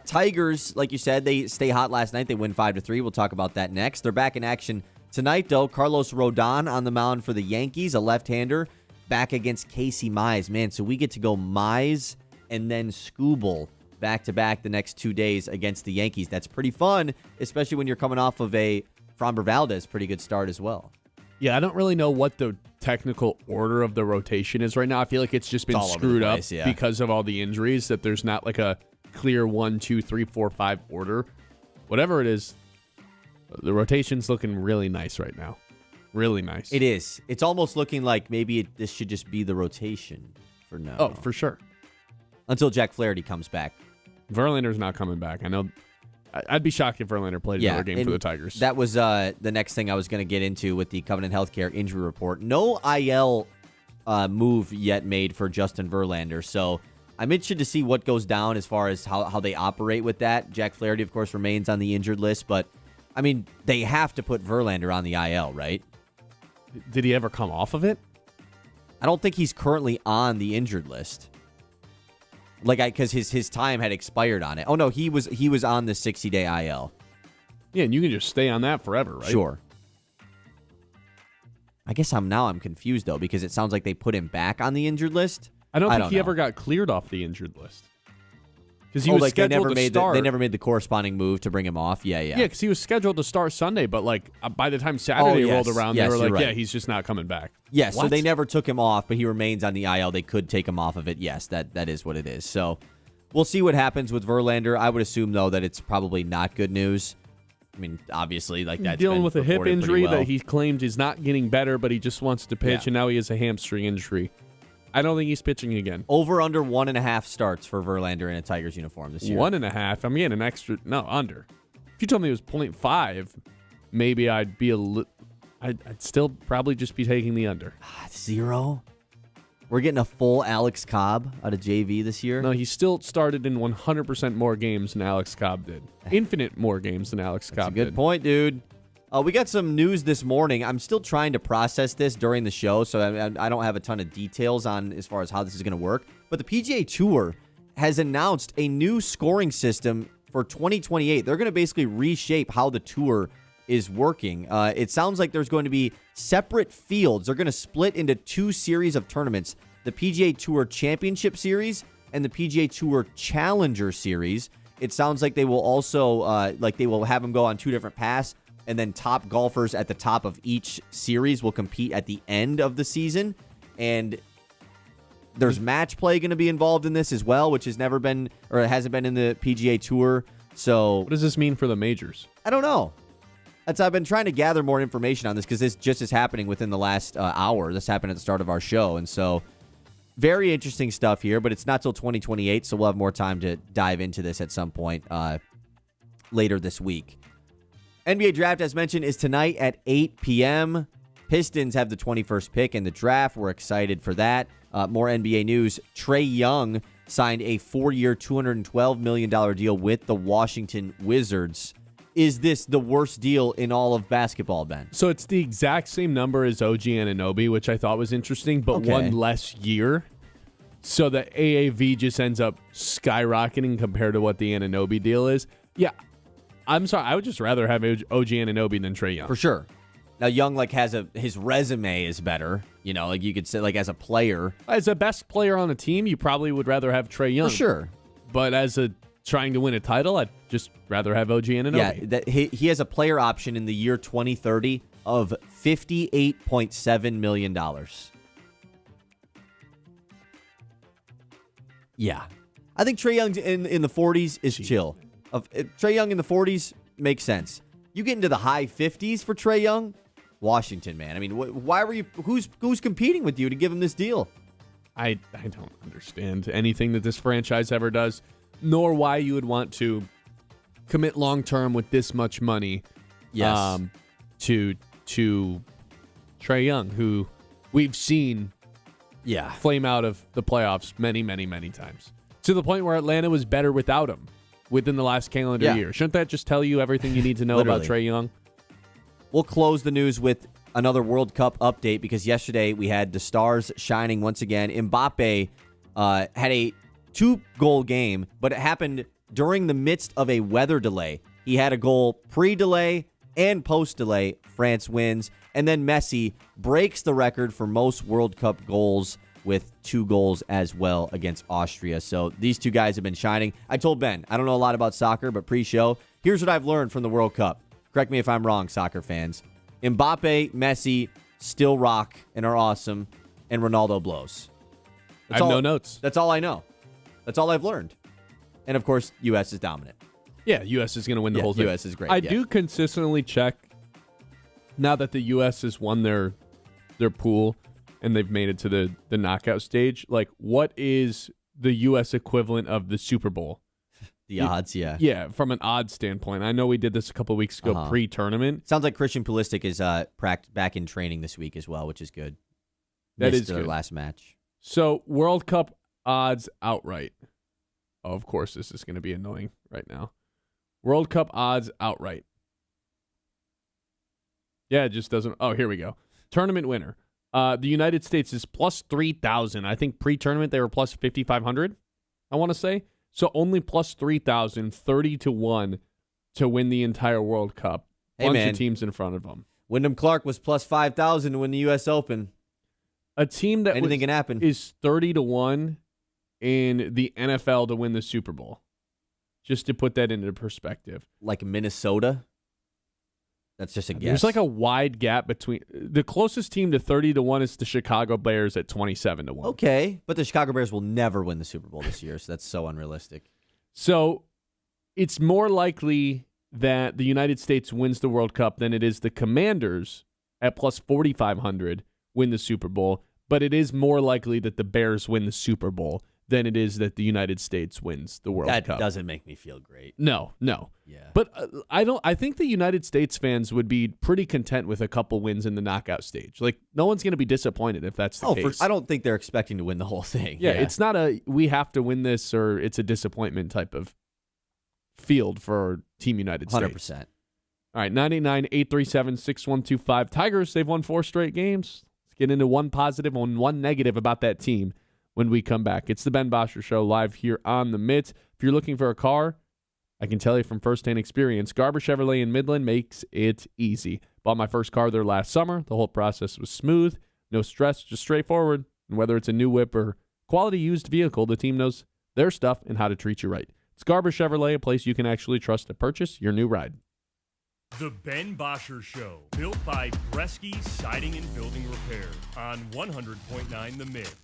Tigers, like you said, they stay hot last night. They win 5-3. We'll talk about that next. They're back in action tonight, though. Carlos Rodon on the mound for the Yankees, a left-hander, back against Casey Mize. Man, so we get to go Mize and then Skubal back-to-back the next 2 days against the Yankees. That's pretty fun, especially when you're coming off of a Framber Valdez pretty good start as well. Yeah, I don't really know what the technical order of the rotation is right now. I feel like it's just been screwed up because of all the injuries, that there's not like a clear 1, 2, 3, 4, 5 order. Whatever it is, the rotation's looking really nice right now. Really nice. It is. It's almost looking like maybe this should just be the rotation for now. Oh, for sure. Until Jack Flaherty comes back. Verlander's not coming back. I know. I'd be shocked if Verlander played another game for the Tigers. That was the next thing I was going to get into with the Covenant Healthcare injury report. No IL move yet made for Justin Verlander, so I'm interested to see what goes down as far as how they operate with that. Jack Flaherty, of course, remains on the injured list, but, I mean, they have to put Verlander on the IL, right? Did he ever come off of it? I don't think he's currently on the injured list. Because his time had expired on it. Oh, no, he was on the 60-day IL. Yeah, and you can just stay on that forever, right? Sure. I guess I'm confused, though, because it sounds like they put him back on the injured list. I don't think he ever got cleared off the injured list. Because he was they scheduled to start. They never made the corresponding move to bring him off. Yeah. Yeah, because he was scheduled to start Sunday, but by the time Saturday rolled around, they were like, right. yeah, he's just not coming back. Yeah, so they never took him off, but he remains on the IL. They could take him off of it. Yes, that is what it is. So we'll see what happens with Verlander. I would assume, though, that it's probably not good news. I mean, obviously, that's dealing with a hip injury that he claims is not getting better, but he just wants to pitch, and now he has a hamstring injury. I don't think he's pitching again. Over under 1.5 starts for Verlander in a Tigers uniform this year. 1.5? I'm getting an extra. No, under. If you told me it was 0.5, maybe I'd be I'd still probably just be taking the under. 0? We're getting a full Alex Cobb out of JV this year? No, he still started in 100% more games than Alex Cobb did. Infinite more games than Alex Cobb did. That's a good point, dude. We got some news this morning. I'm still trying to process this during the show, so I don't have a ton of details on as far as how this is going to work. But the PGA Tour has announced a new scoring system for 2028. They're going to basically reshape how the tour is working. It sounds like there's going to be separate fields. They're going to split into 2 series of tournaments, the PGA Tour Championship Series and the PGA Tour Challenger Series. It sounds like they will also, they will have them go on 2 different paths, and then top golfers at the top of each series will compete at the end of the season. And there's match play going to be involved in this as well, which has never been, or it hasn't been in the PGA Tour. So what does this mean for the majors? I don't know. I've been trying to gather more information on this because this just is happening within the last hour. This happened at the start of our show. And so very interesting stuff here, but it's not till 2028. So we'll have more time to dive into this at some point later this week. NBA draft, as mentioned, is tonight at 8 p.m. Pistons have the 21st pick in the draft. We're excited for that. More NBA news. Trae Young signed a 4-year, $212 million deal with the Washington Wizards. Is this the worst deal in all of basketball, Ben? So it's the exact same number as OG Anunoby, which I thought was interesting, but one less year. So the AAV just ends up skyrocketing compared to what the Anunoby deal is. Yeah, I'm sorry. I would just rather have OG Anunoby than Trae Young. For sure. Now, Young has his resume is better. You could say as a player. As a best player on the team, you probably would rather have Trae Young. For sure. But as trying to win a title, I'd just rather have OG Anunoby. Yeah, he has a player option in the year 2030 of $58.7 million. Yeah. I think Trae Young in the 40s is chill. Trae Young in the 40s makes sense. You get into the high 50s for Trae Young, Washington, man. I mean, why were you? Who's competing with you to give him this deal? I don't understand anything that this franchise ever does, nor why you would want to commit long term with this much money. Yes. To Trae Young, who we've seen, flame out of the playoffs many, many, many times, to the point where Atlanta was better without him within the last calendar year. Shouldn't that just tell you everything you need to know about Trae Young? We'll close the news with another World Cup update because yesterday we had the stars shining once again. Mbappe had a 2-goal game, but it happened during the midst of a weather delay. He had a goal pre-delay and post-delay. France wins. And then Messi breaks the record for most World Cup goals with 2 goals as well against Austria. So these 2 guys have been shining. I told Ben, I don't know a lot about soccer, but pre-show, here's what I've learned from the World Cup. Correct me if I'm wrong, soccer fans. Mbappe, Messi still rock and are awesome, and Ronaldo blows. I have no notes. That's all I know. That's all I've learned. And, of course, U.S. is dominant. Yeah, U.S. is going to win the whole thing. U.S. is great. I do consistently check, now that the U.S. has won their pool and they've made it to the knockout stage, what is the U.S. equivalent of the Super Bowl? The odds, yeah. Yeah, from an odds standpoint. I know we did this a couple of weeks ago pre-tournament. Sounds like Christian Pulisic is back in training this week as well, which is good. That Missed is their good. last match. So, World Cup odds outright. Oh, of course, this is going to be annoying right now. World Cup odds outright. Yeah, it just doesn't. Oh, here we go. Tournament winner. The United States is plus 3,000. I think pre-tournament they were plus 5,500, I want to say. So only plus 3,000, 30-1 to win the entire World Cup. Bunch of teams in front of them. Wyndham Clark was plus 5,000 to win the U.S. Open. A team that Anything can happen. Is 30-1 in the NFL to win the Super Bowl. Just to put that into perspective. Like Minnesota? That's just a guess. There's like a wide gap between the closest team to 30-1 is the Chicago Bears at 27-1. Okay, but the Chicago Bears will never win the Super Bowl this year, so that's so unrealistic. So it's more likely that the United States wins the World Cup than it is the Commanders at plus 4,500 win the Super Bowl, but it is more likely that the Bears win the Super Bowl than it is that the United States wins the World Cup. That doesn't make me feel great. No. Yeah. But I think the United States fans would be pretty content with a couple wins in the knockout stage. Like, no one's going to be disappointed if that's the case. I don't think they're expecting to win the whole thing. Yeah, it's not a we have to win this or it's a disappointment type of field for Team United States. 100%. All right, 989-837-6125. Tigers, they've won 4 straight games. Let's get into one positive and one negative about that team when we come back. It's the Ben Bosscher Show live here on the Mitt. If you're looking for a car, I can tell you from firsthand experience, Garber Chevrolet in Midland makes it easy. Bought my first car there last summer. The whole process was smooth, no stress, just straightforward. And whether it's a new whip or quality used vehicle, the team knows their stuff and how to treat you right. It's Garber Chevrolet, a place you can actually trust to purchase your new ride. The Ben Bosscher Show, built by Bresky Siding and Building Repair on 100.9 The Mid.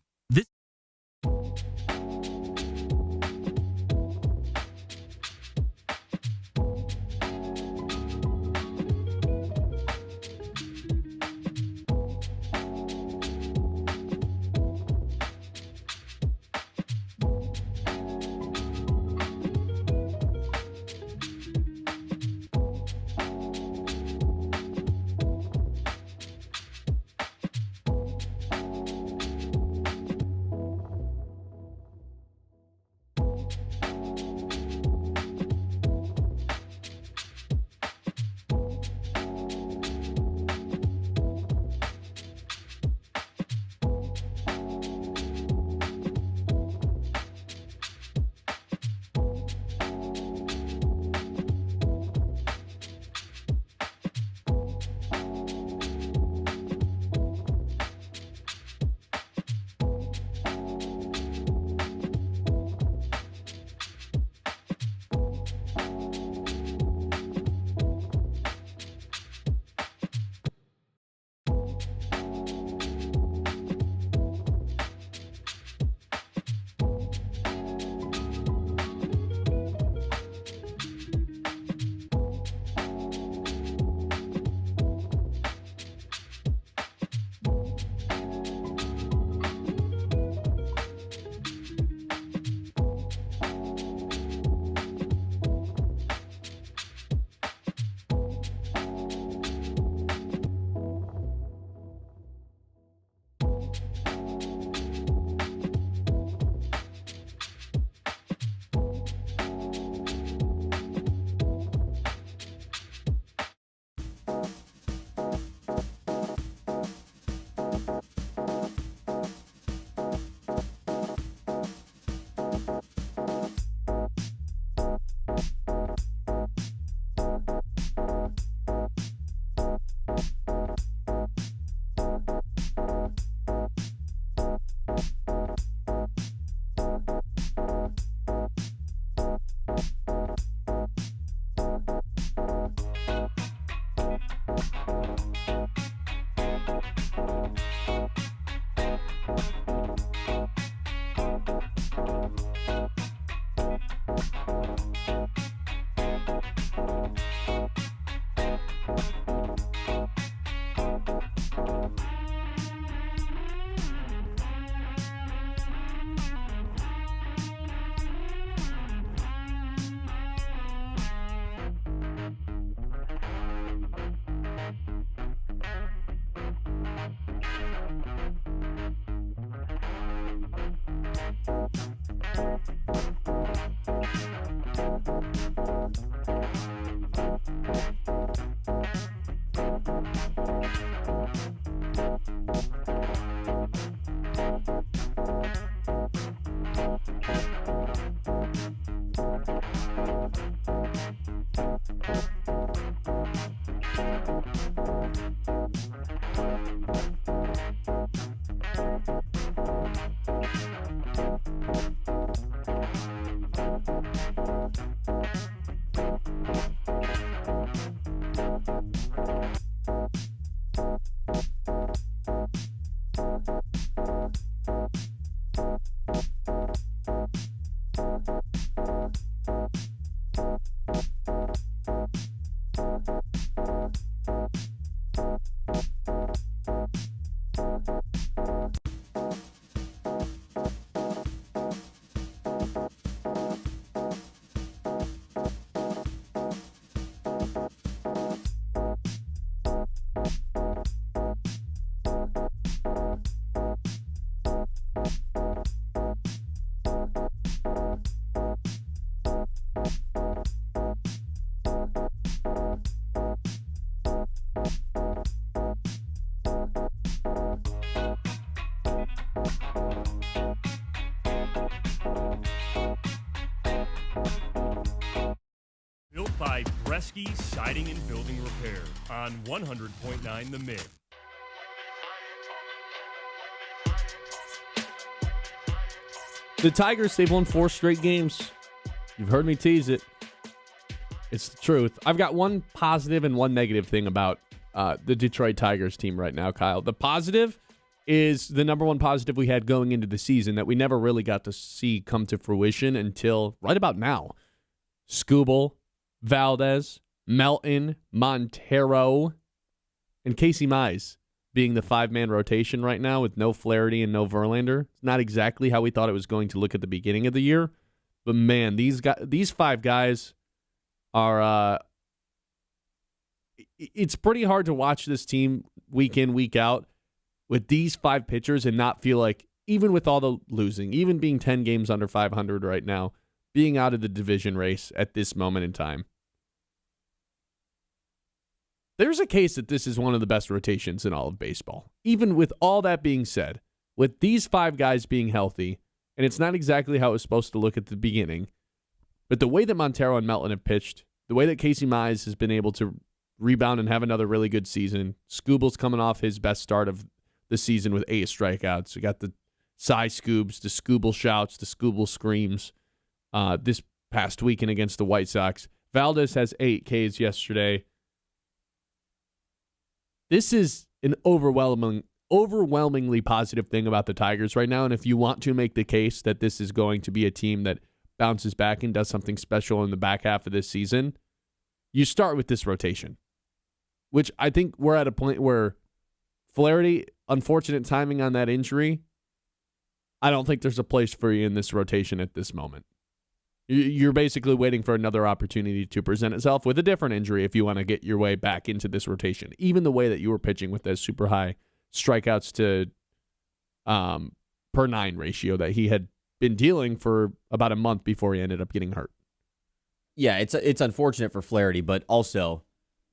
Built by Bresky Siding and Building Repair on 100.9 The Mid. The Tigers, they've won 4 straight games. You've heard me tease it. It's the truth. I've got one positive and one negative thing about the Detroit Tigers team right now, Kyle. The positive is the number one positive we had going into the season that we never really got to see come to fruition until right about now. Skubal, Valdez, Melton, Montero, and Casey Mize being the 5-man rotation right now with no Flaherty and no Verlander. It's not exactly how we thought it was going to look at the beginning of the year. But, man, these 5 guys are it's pretty hard to watch this team week in, week out with these 5 pitchers and not feel like, even with all the losing, even being 10 games under 500 right now, being out of the division race at this moment in time. There's a case that this is one of the best rotations in all of baseball. Even with all that being said, with these 5 guys being healthy, and it's not exactly how it was supposed to look at the beginning, but the way that Montero and Melton have pitched, the way that Casey Mize has been able to rebound and have another really good season, Skubal's coming off his best start of the season with 8 strikeouts. We got the Cy Scoobs, the Skubal shouts, the Skubal screams this past weekend against the White Sox. Valdez has 8 Ks yesterday. This is an overwhelmingly positive thing about the Tigers right now, and if you want to make the case that this is going to be a team that bounces back and does something special in the back half of this season, you start with this rotation, which I think we're at a point where Flaherty, unfortunate timing on that injury, I don't think there's a place for you in this rotation at this moment. You're basically waiting for another opportunity to present itself with a different injury if you want to get your way back into this rotation. Even the way that you were pitching with that super high strikeouts to per 9 ratio that he had been dealing for about a month before he ended up getting hurt. Yeah, it's unfortunate for Flaherty, but also,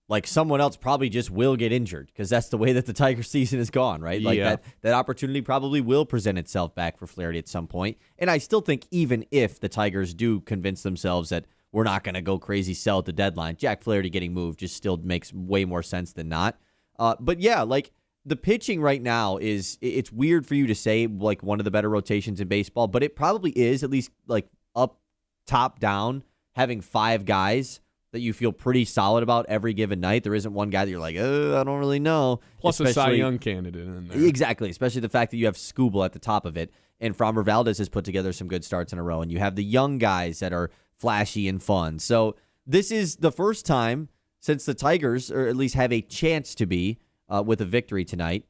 like, someone else probably just will get injured because that's the way that the Tiger season has gone, right? Like, yeah. that opportunity probably will present itself back for Flaherty at some point. And I still think even if the Tigers do convince themselves that we're not going to go crazy sell at the deadline, Jack Flaherty getting moved just still makes way more sense than not. But yeah, like, the pitching right now it's weird for you to say, like, one of the better rotations in baseball, but it probably is, at least, like, up, top, down, having 5 guys that you feel pretty solid about every given night. There isn't one guy that you're like, I don't really know. Plus a Cy Young candidate in there. Exactly, especially the fact that you have Skubal at the top of it, and Framber Valdez has put together some good starts in a row, and you have the young guys that are flashy and fun. So this is the first time since the Tigers, or at least have a chance to be, with a victory tonight,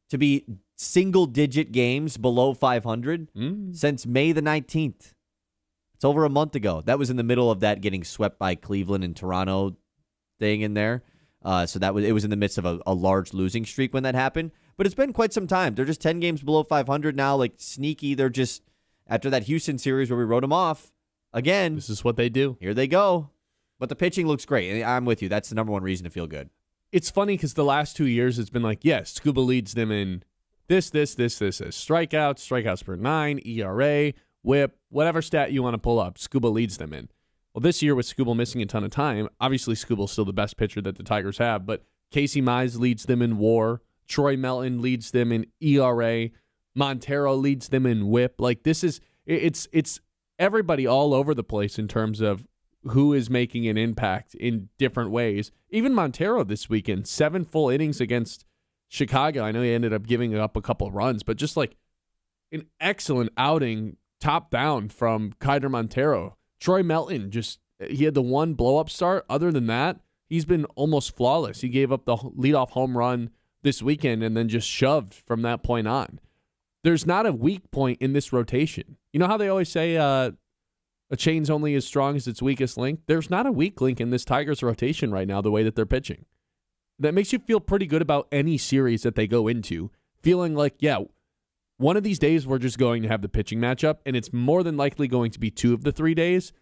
to be single-digit games below 500 since May the 19th. It's over a month ago. That was in the middle of that getting swept by Cleveland and Toronto thing in there. So it was in the midst of a large losing streak when that happened. But it's been quite some time. They're just 10 games below 500 now, like sneaky. They're just, after that Houston series where we wrote them off, again, This is what they do. here they go. But the pitching looks great. I'm with you. That's the number one reason to feel good. It's funny because the last 2 years it's been like, yes, Scuba leads them in this. Strikeouts per 9, ERA, whip, whatever stat you want to pull up, Scuba leads them in. Well, this year with Scuba missing a ton of time, obviously Scuba's still the best pitcher that the Tigers have, but Casey Mize leads them in WAR. Troy Melton leads them in ERA. Montero leads them in whip. Like it's everybody all over the place in terms of who is making an impact in different ways. Even Montero this weekend, 7 full innings against Chicago. I know he ended up giving up a couple of runs, but just like an excellent outing top down from Kaider Montero. Troy Melton, he had the one blow-up start. Other than that, he's been almost flawless. He gave up the leadoff home run this weekend and then just shoved from that point on. There's not a weak point in this rotation. You know how they always say a chain's only as strong as its weakest link? There's not a weak link in this Tigers rotation right now, the way that they're pitching. That makes you feel pretty good about any series that they go into, feeling like, yeah, one of these days we're just going to have the pitching matchup, and it's more than likely going to be 2 of the 3 days,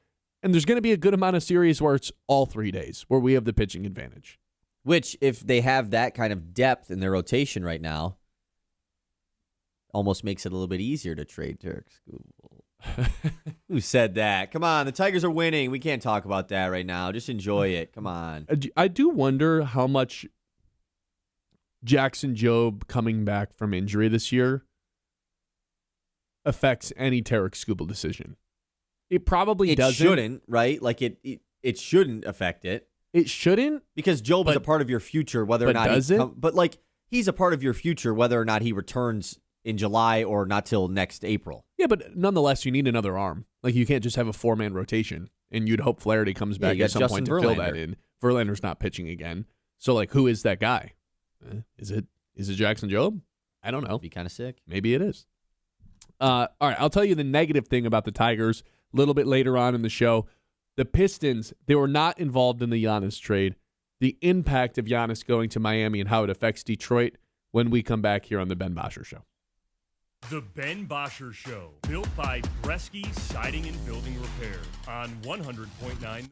and there's going to be a good amount of series where it's all 3 days, where we have the pitching advantage. Which, if they have that kind of depth in their rotation right now, almost makes it a little bit easier to trade Derek Skubal. Who said that? Come on, the Tigers are winning. We can't talk about that right now. Just enjoy it. Come on. I do wonder how much Jackson Jobe coming back from injury this year affects any Tarek Skubal decision. It probably doesn't. It shouldn't, right? Like it shouldn't affect it. It shouldn't, because Jobe is a part of your future, whether or not but like he's a part of your future, whether or not he returns in July or not till next April. Yeah, but nonetheless, you need another arm. Like, you can't just have a 4-man rotation, and you'd hope Flaherty comes back at some point to fill that in. Verlander's not pitching again. So, like, who is that guy? Is it Jackson Jobe? I don't know. Be kind of sick. Maybe it is. All right, I'll tell you the negative thing about the Tigers a little bit later on in the show. The Pistons, they were not involved in the Giannis trade. The impact of Giannis going to Miami and how it affects Detroit when we come back here on the Ben Bosscher Show. The Ben Bosscher Show, built by Bresky Siding and Building Repair on 100.9.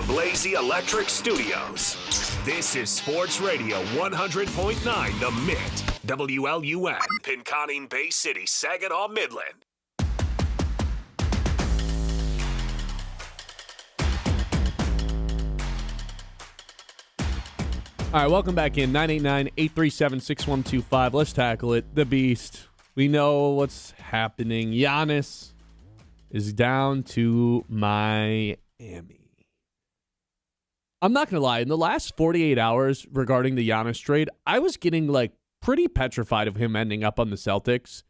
Blazy Electric Studios. This is Sports Radio 100.9 The Mid. WLUN, Pinconning Bay City, Saginaw, Midland. All right, welcome back in. 989-837-6125. Let's tackle it. The Beast. We know what's happening. Giannis is down to Miami. I'm not going to lie. In the last 48 hours regarding the Giannis trade, I was getting pretty petrified of him ending up on the Celtics.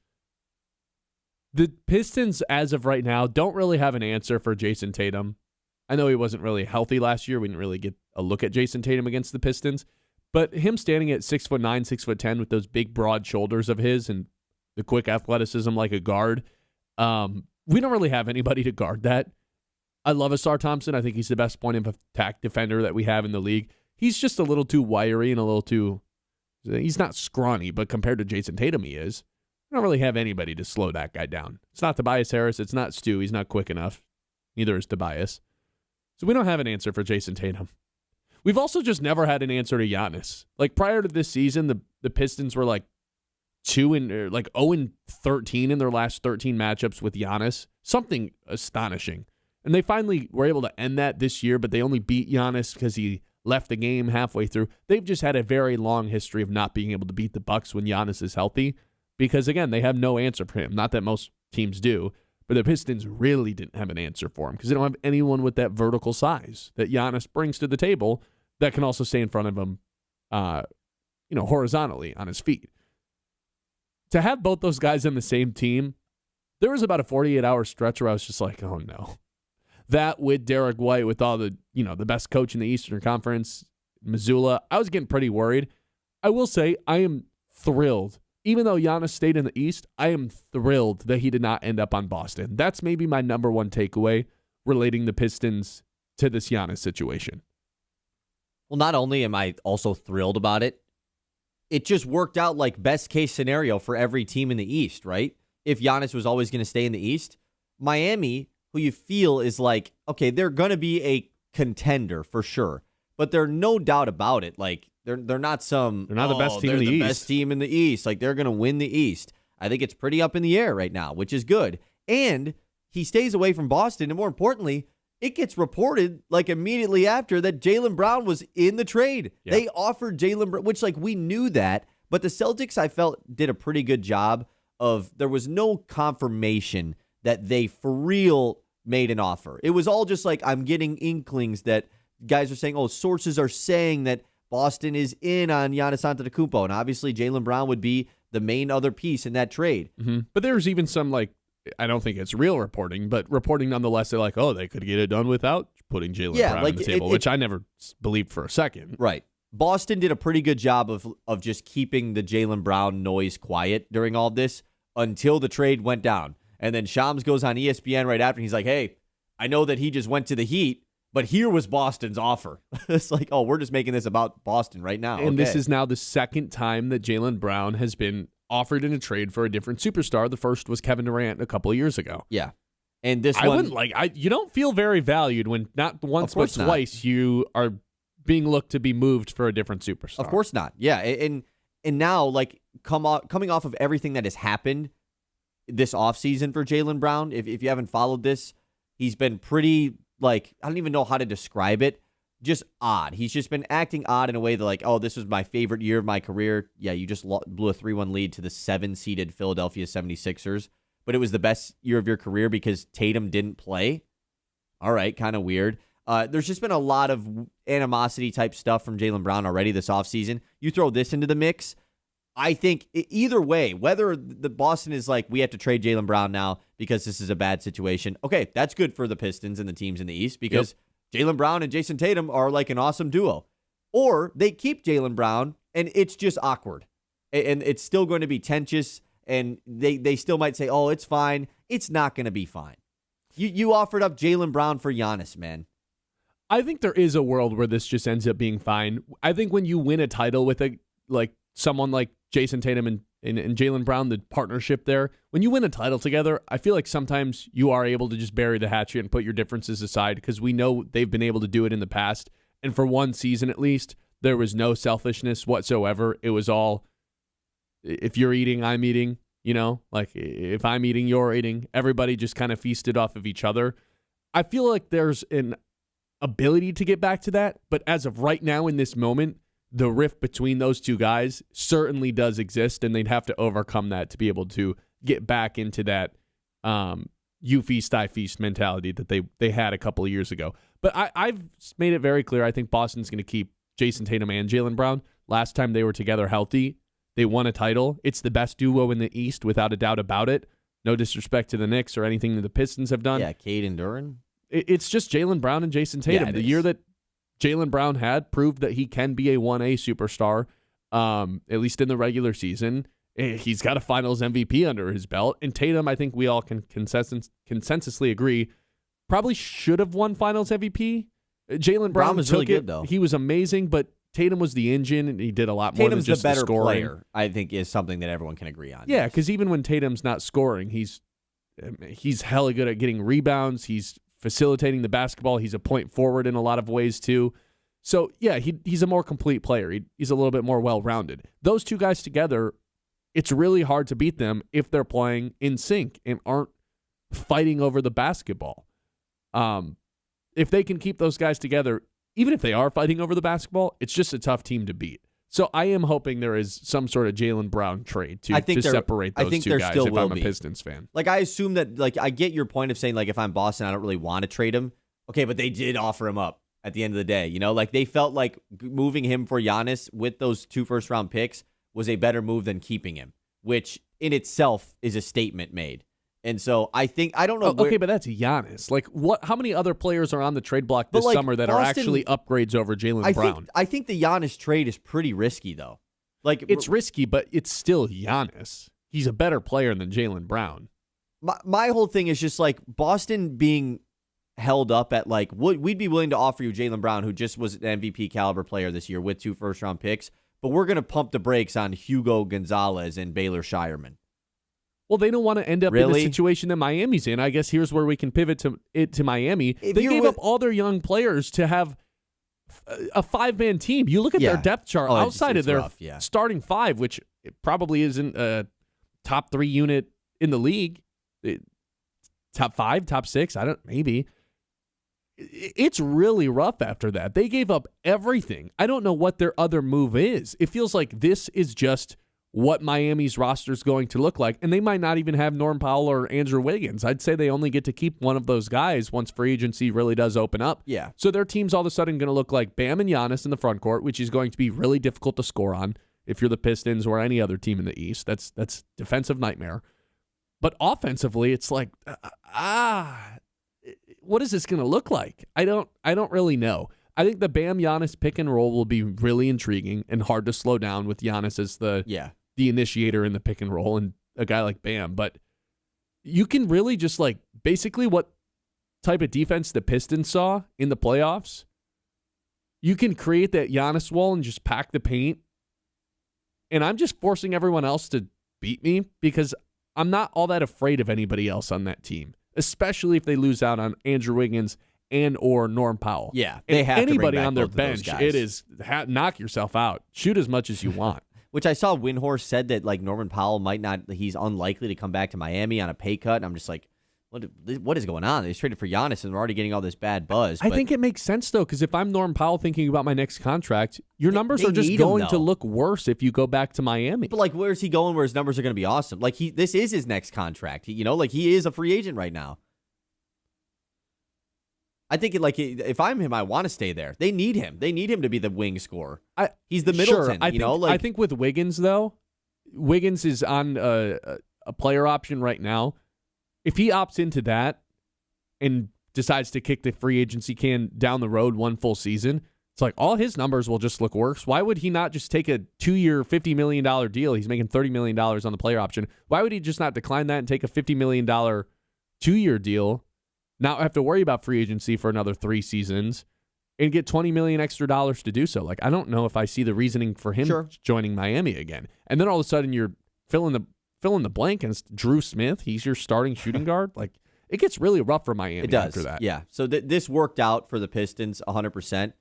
The Pistons, as of right now, don't really have an answer for Jason Tatum. I know he wasn't really healthy last year. We didn't really get a look at Jason Tatum against the Pistons. But him standing at 6'9", 6'10", with those big, broad shoulders of his and the quick athleticism like a guard, we don't really have anybody to guard that. I love Asar Thompson. I think he's the best point of attack defender that we have in the league. He's just a little too wiry and a little too... He's not scrawny, but compared to Jason Tatum, he is. We don't really have anybody to slow that guy down. It's not Tobias Harris. It's not Stu. He's not quick enough. Neither is Tobias. So we don't have an answer for Jason Tatum. We've also just never had an answer to Giannis. Prior to this season, the Pistons were 0-13 in their last 13 matchups with Giannis. Something astonishing. And they finally were able to end that this year, but they only beat Giannis because he left the game halfway through. They've just had a very long history of not being able to beat the Bucks when Giannis is healthy because, again, they have no answer for him. Not that most teams do, but the Pistons really didn't have an answer for him because they don't have anyone with that vertical size that Giannis brings to the table that can also stay in front of him, horizontally on his feet. To have both those guys on the same team, there was about a 48-hour stretch where I was just like, oh, no. That with Derek White, with all the best coach in the Eastern Conference, Missoula, I was getting pretty worried. I will say I am thrilled. Even though Giannis stayed in the East, I am thrilled that he did not end up on Boston. That's maybe my number one takeaway relating the Pistons to this Giannis situation. Well, not only am I also thrilled about it, it just worked out like best case scenario for every team in the East, right? If Giannis was always going to stay in the East, Miami, who you feel is okay, they're going to be a contender for sure, but they're no doubt about it. They're not the best team in the East. Best team in the East. They're going to win the East. I think it's pretty up in the air right now, which is good. And he stays away from Boston, and more importantly, it gets reported immediately after that Jaylen Brown was in the trade. Yeah. They offered Jaylen Brown, which we knew that, but the Celtics I felt did a pretty good job of there was no confirmation that they for real made an offer. It was all just I'm getting inklings that guys are saying, sources are saying that Boston is in on Giannis Antetokounmpo, and obviously Jaylen Brown would be the main other piece in that trade. Mm-hmm. But there's even some I don't think it's real reporting, but reporting nonetheless. They're they could get it done without putting Jaylen Brown on the table, which I never believed for a second. Right. Boston did a pretty good job of just keeping the Jaylen Brown noise quiet during all this until the trade went down. And then Shams goes on ESPN right after, and he's like, hey, I know that he just went to the Heat, but here was Boston's offer. It's we're just making this about Boston right now. And This is now the second time that Jaylen Brown has been offered in a trade for a different superstar. The first was Kevin Durant a couple of years ago. Yeah. And this you don't feel very valued when not once but twice you are being looked to be moved for a different superstar. Of course not. Yeah. And now, coming off of everything that has happened this offseason for Jaylen Brown, if you haven't followed this, he's been pretty, I don't even know how to describe it, just odd. He's just been acting odd in a way that this was my favorite year of my career. Yeah, you just blew a 3-1 lead to the 7-seeded Philadelphia 76ers, but it was the best year of your career because Tatum didn't play. All right, kind of weird. There's just been a lot of animosity type stuff from Jaylen Brown already this offseason. You throw this into the mix, I think either way, whether the Boston is we have to trade Jaylen Brown now because this is a bad situation, okay, that's good for the Pistons and the teams in the East because Jaylen Brown and Jason Tatum are an awesome duo. Or they keep Jaylen Brown and it's just awkward. And it's still going to be tense, and they still might say, oh, it's fine. It's not going to be fine. You offered up Jaylen Brown for Giannis, man. I think there is a world where this just ends up being fine. I think when you win a title with someone like Jason Tatum and and Jaylen Brown, the partnership there. When you win a title together, I feel like sometimes you are able to just bury the hatchet and put your differences aside because we know they've been able to do it in the past. And for one season at least, there was no selfishness whatsoever. It was all, if you're eating, I'm eating, like if I'm eating, you're eating. Everybody just kind of feasted off of each other. I feel like there's an ability to get back to that, but as of right now in this moment, the rift between those two guys certainly does exist, and they'd have to overcome that to be able to get back into that you feast, I feast mentality that they had a couple of years ago. But I've made it very clear, I think Boston's going to keep Jason Tatum and Jaylen Brown. Last time they were together healthy, they won a title. It's the best duo in the East, without a doubt about it. No disrespect to the Knicks or anything that the Pistons have done. Yeah, Cade and Duran. It's just Jaylen Brown and Jason Tatum. Yeah, the year that Jaylen Brown had proved that he can be a 1A superstar, at least in the regular season. He's got a Finals MVP under his belt. And Tatum, I think we all can consensusly agree, probably should have won Finals MVP. Jaylen Brown was took really it. good, though. He was amazing, but Tatum was the engine, and he did a lot more Tatum's than just the better scoring. player, I think, is something that everyone can agree on. Yeah, because even when Tatum's not scoring, he's hella good at getting rebounds. He's facilitating the basketball. He's a point forward in a lot of ways, too. So, yeah, he's a more complete player. He's a little bit more well-rounded. Those two guys together, it's really hard to beat them if they're playing in sync and aren't fighting over the basketball. If they can keep those guys together, even if they are fighting over the basketball, it's just a tough team to beat. So I am hoping there is some sort of Jaylen Brown trade to separate those two guys if I'm a Pistons fan. Like, I assume that, like, I get your point of saying, like, if I'm Boston, I don't really want to trade him. Okay, but they did offer him up at the end of the day. Like, they felt like moving him for Giannis with those 2 first-round picks was a better move than keeping him, which in itself is a statement made. And so I don't know. Okay, but that's Giannis. Like, what? How many other players are on the trade block this summer that are actually upgrades over Jaylen Brown? I think the Giannis trade is pretty risky, though. Like, it's risky, but it's still Giannis. He's a better player than Jaylen Brown. My whole thing is just like Boston being held up at like, we'd be willing to offer you Jaylen Brown, who just was an MVP caliber player this year with 2 first-round picks, but we're going to pump the brakes on Hugo Gonzalez and Baylor Shireman. Well, they don't want to end up in the situation that Miami's in. I guess here's where we can pivot to Miami. They gave up all their young players to have a 5-man team. You look at their depth chart outside of their starting 5, which probably isn't a top 3 unit in the league. Top 5, top 6, maybe. It's really rough after that. They gave up everything. I don't know what their other move is. It feels like this is just what Miami's roster is going to look like, and they might not even have Norm Powell or Andrew Wiggins. I'd say they only get to keep one of those guys once free agency really does open up. Yeah. So their team's all of a sudden going to look like Bam and Giannis in the front court, which is going to be really difficult to score on if you're the Pistons or any other team in the East. That's defensive nightmare. But offensively, it's like, what is this going to look like? I don't really know. I think the Bam Giannis pick and roll will be really intriguing and hard to slow down with Giannis as the initiator in the pick and roll and a guy like Bam. But you can really just like basically what type of defense the Pistons saw in the playoffs. You can create that Giannis wall and just pack the paint. And I'm just forcing everyone else to beat me because I'm not all that afraid of anybody else on that team, especially if they lose out on Andrew Wiggins and or Norm Powell. Yeah, they have anybody to bring back on their both of those bench. guys. It is knock yourself out. Shoot as much as you want. Which I saw Windhorst said that like Norman Powell he's unlikely to come back to Miami on a pay cut. And I'm just like, what is going on? They traded for Giannis and we're already getting all this bad buzz. I think it makes sense though, because if I'm Norm Powell thinking about my next contract, your numbers are just going to look worse if you go back to Miami. But like, where's he going? Where his numbers are going to be awesome? Like this is his next contract. He is a free agent right now. I think if I'm him, I want to stay there. They need him. They need him to be the wing scorer. He's the Middleton. Sure. I think with Wiggins though, Wiggins is on a player option right now. If he opts into that and decides to kick the free agency can down the road one full season, it's like all his numbers will just look worse. Why would he not just take a 2-year, $50 million deal? He's making $30 million on the player option. Why would he just not decline that and take a $50 million 2-year deal? Not have to worry about free agency for another 3 seasons and get $20 million extra dollars to do so. Like, I don't know if I see the reasoning for him joining Miami again. And then all of a sudden you're fill in the blank against Drew Smith. He's your starting shooting guard. Like, it gets really rough for Miami it does. after that. Yeah. So this worked out for the Pistons 100%.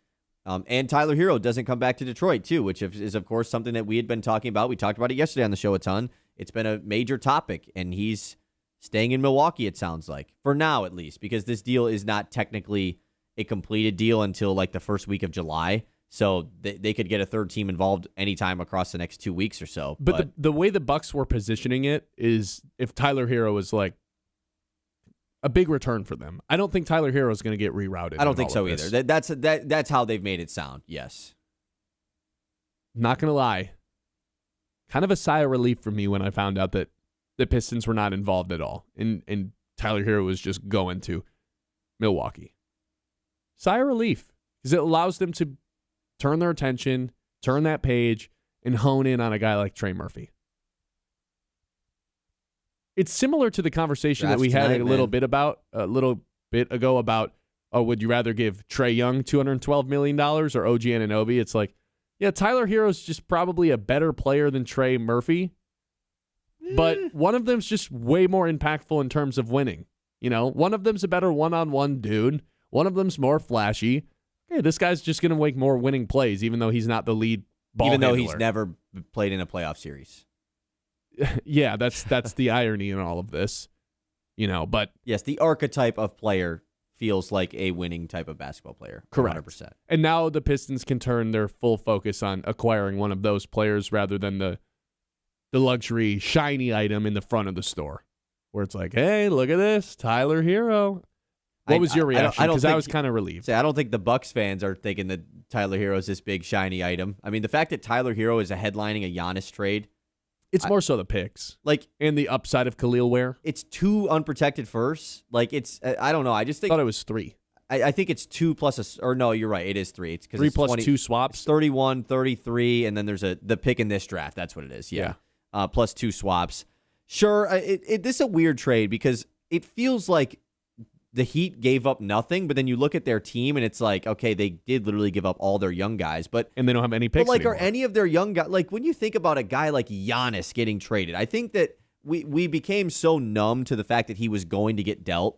And Tyler Hero doesn't come back to Detroit, too, which is, of course, something that we had been talking about. We talked about it yesterday on the show a ton. It's been a major topic, and he's staying in Milwaukee, it sounds like, for now at least, because this deal is not technically a completed deal until like the first week of July. So they could get a third team involved anytime across the next 2 weeks or so. But the way the Bucks were positioning it is if Tyler Hero is like a big return for them. I don't think Tyler Hero is going to get rerouted. I don't think so either. That's how they've made it sound. Yes. Not going to lie. Kind of a sigh of relief for me when I found out that the Pistons were not involved at all. And Tyler Hero was just going to Milwaukee. Sigh of relief. Because it allows them to turn their attention, turn that page, and hone in on a guy like Trey Murphy. It's similar to the conversation that we had a little bit ago about, would you rather give Trae Young $212 million or OG Anunoby? It's like, yeah, Tyler Hero's just probably a better player than Trey Murphy, but one of them's just way more impactful in terms of winning. You know, one of them's a better one-on-one dude. One of them's more flashy. Hey, this guy's just going to make more winning plays, even though he's not the lead ball handler. Even though he's never played in a playoff series. Yeah, that's the irony in all of this, you know. But yes, the archetype of player feels like a winning type of basketball player. Correct. 100%. And now the Pistons can turn their full focus on acquiring one of those players rather than the luxury shiny item in the front of the store, where it's like, hey, look at this, Tyler Hero. What was your reaction? Because I was kind of relieved. I don't think the Bucks fans are thinking that Tyler Hero is this big shiny item. I mean, the fact that Tyler Hero is headlining a Giannis trade. It's more so the picks, and the upside of Khalil Ware. It's 2 unprotected firsts. I don't know. I just think thought it was 3. I think it's 2 plus or no, you're right. It is 3. It's 3 plus 2 swaps. It's 31, 33, and then there's the pick in this draft. That's what it is. Yeah. Plus 2 swaps. Sure. This is a weird trade because it feels like the Heat gave up nothing, but then you look at their team and it's like, okay, they did literally give up all their young guys, and they don't have any picks. But anymore. Are any of their young guys, when you think about a guy like Giannis getting traded, I think that we became so numb to the fact that he was going to get dealt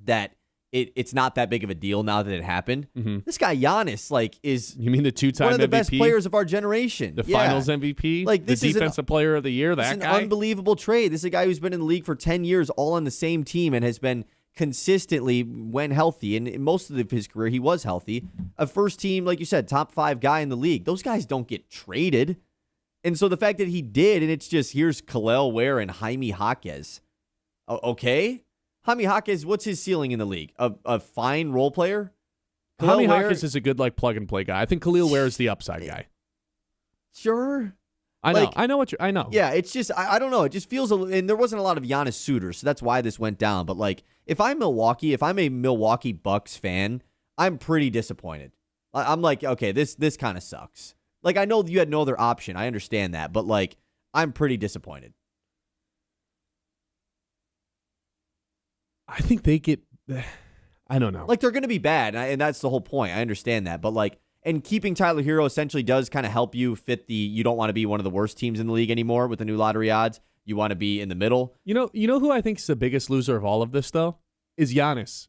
that it's not that big of a deal now that it happened. Mm-hmm. This guy Giannis, is you mean the 2-time one of the MVP? Best players of our generation, the Finals MVP, this the Defensive Player of the Year. That is guy, an unbelievable trade. This is a guy who's been in the league for 10 years, all on the same team, and has been consistently, when healthy, and in most of his career he was healthy, a first team, like you said, top 5 guy in the league. Those guys don't get traded. And so the fact that he did, and it's just, here's Khalil Ware and Jaime Jaquez. Okay? Jaime Jaquez, what's his ceiling in the league? A fine role player? Jaime Jaquez is a good plug-and-play guy. I think Khalil Ware is the upside guy. Sure. I know. I know. Yeah, it's just, I don't know. It just feels, and there wasn't a lot of Giannis suitors, so that's why this went down. But, if I'm a Milwaukee Bucks fan, I'm pretty disappointed. I'm like, okay, this kind of sucks. I know you had no other option. I understand that. But, I'm pretty disappointed. I think they get, I don't know. They're going to be bad, and that's the whole point. I understand that. But, and keeping Tyler Hero essentially does kind of help you fit you don't want to be one of the worst teams in the league anymore with the new lottery odds. You want to be in the middle. You know who I think is the biggest loser of all of this, though? Is Giannis.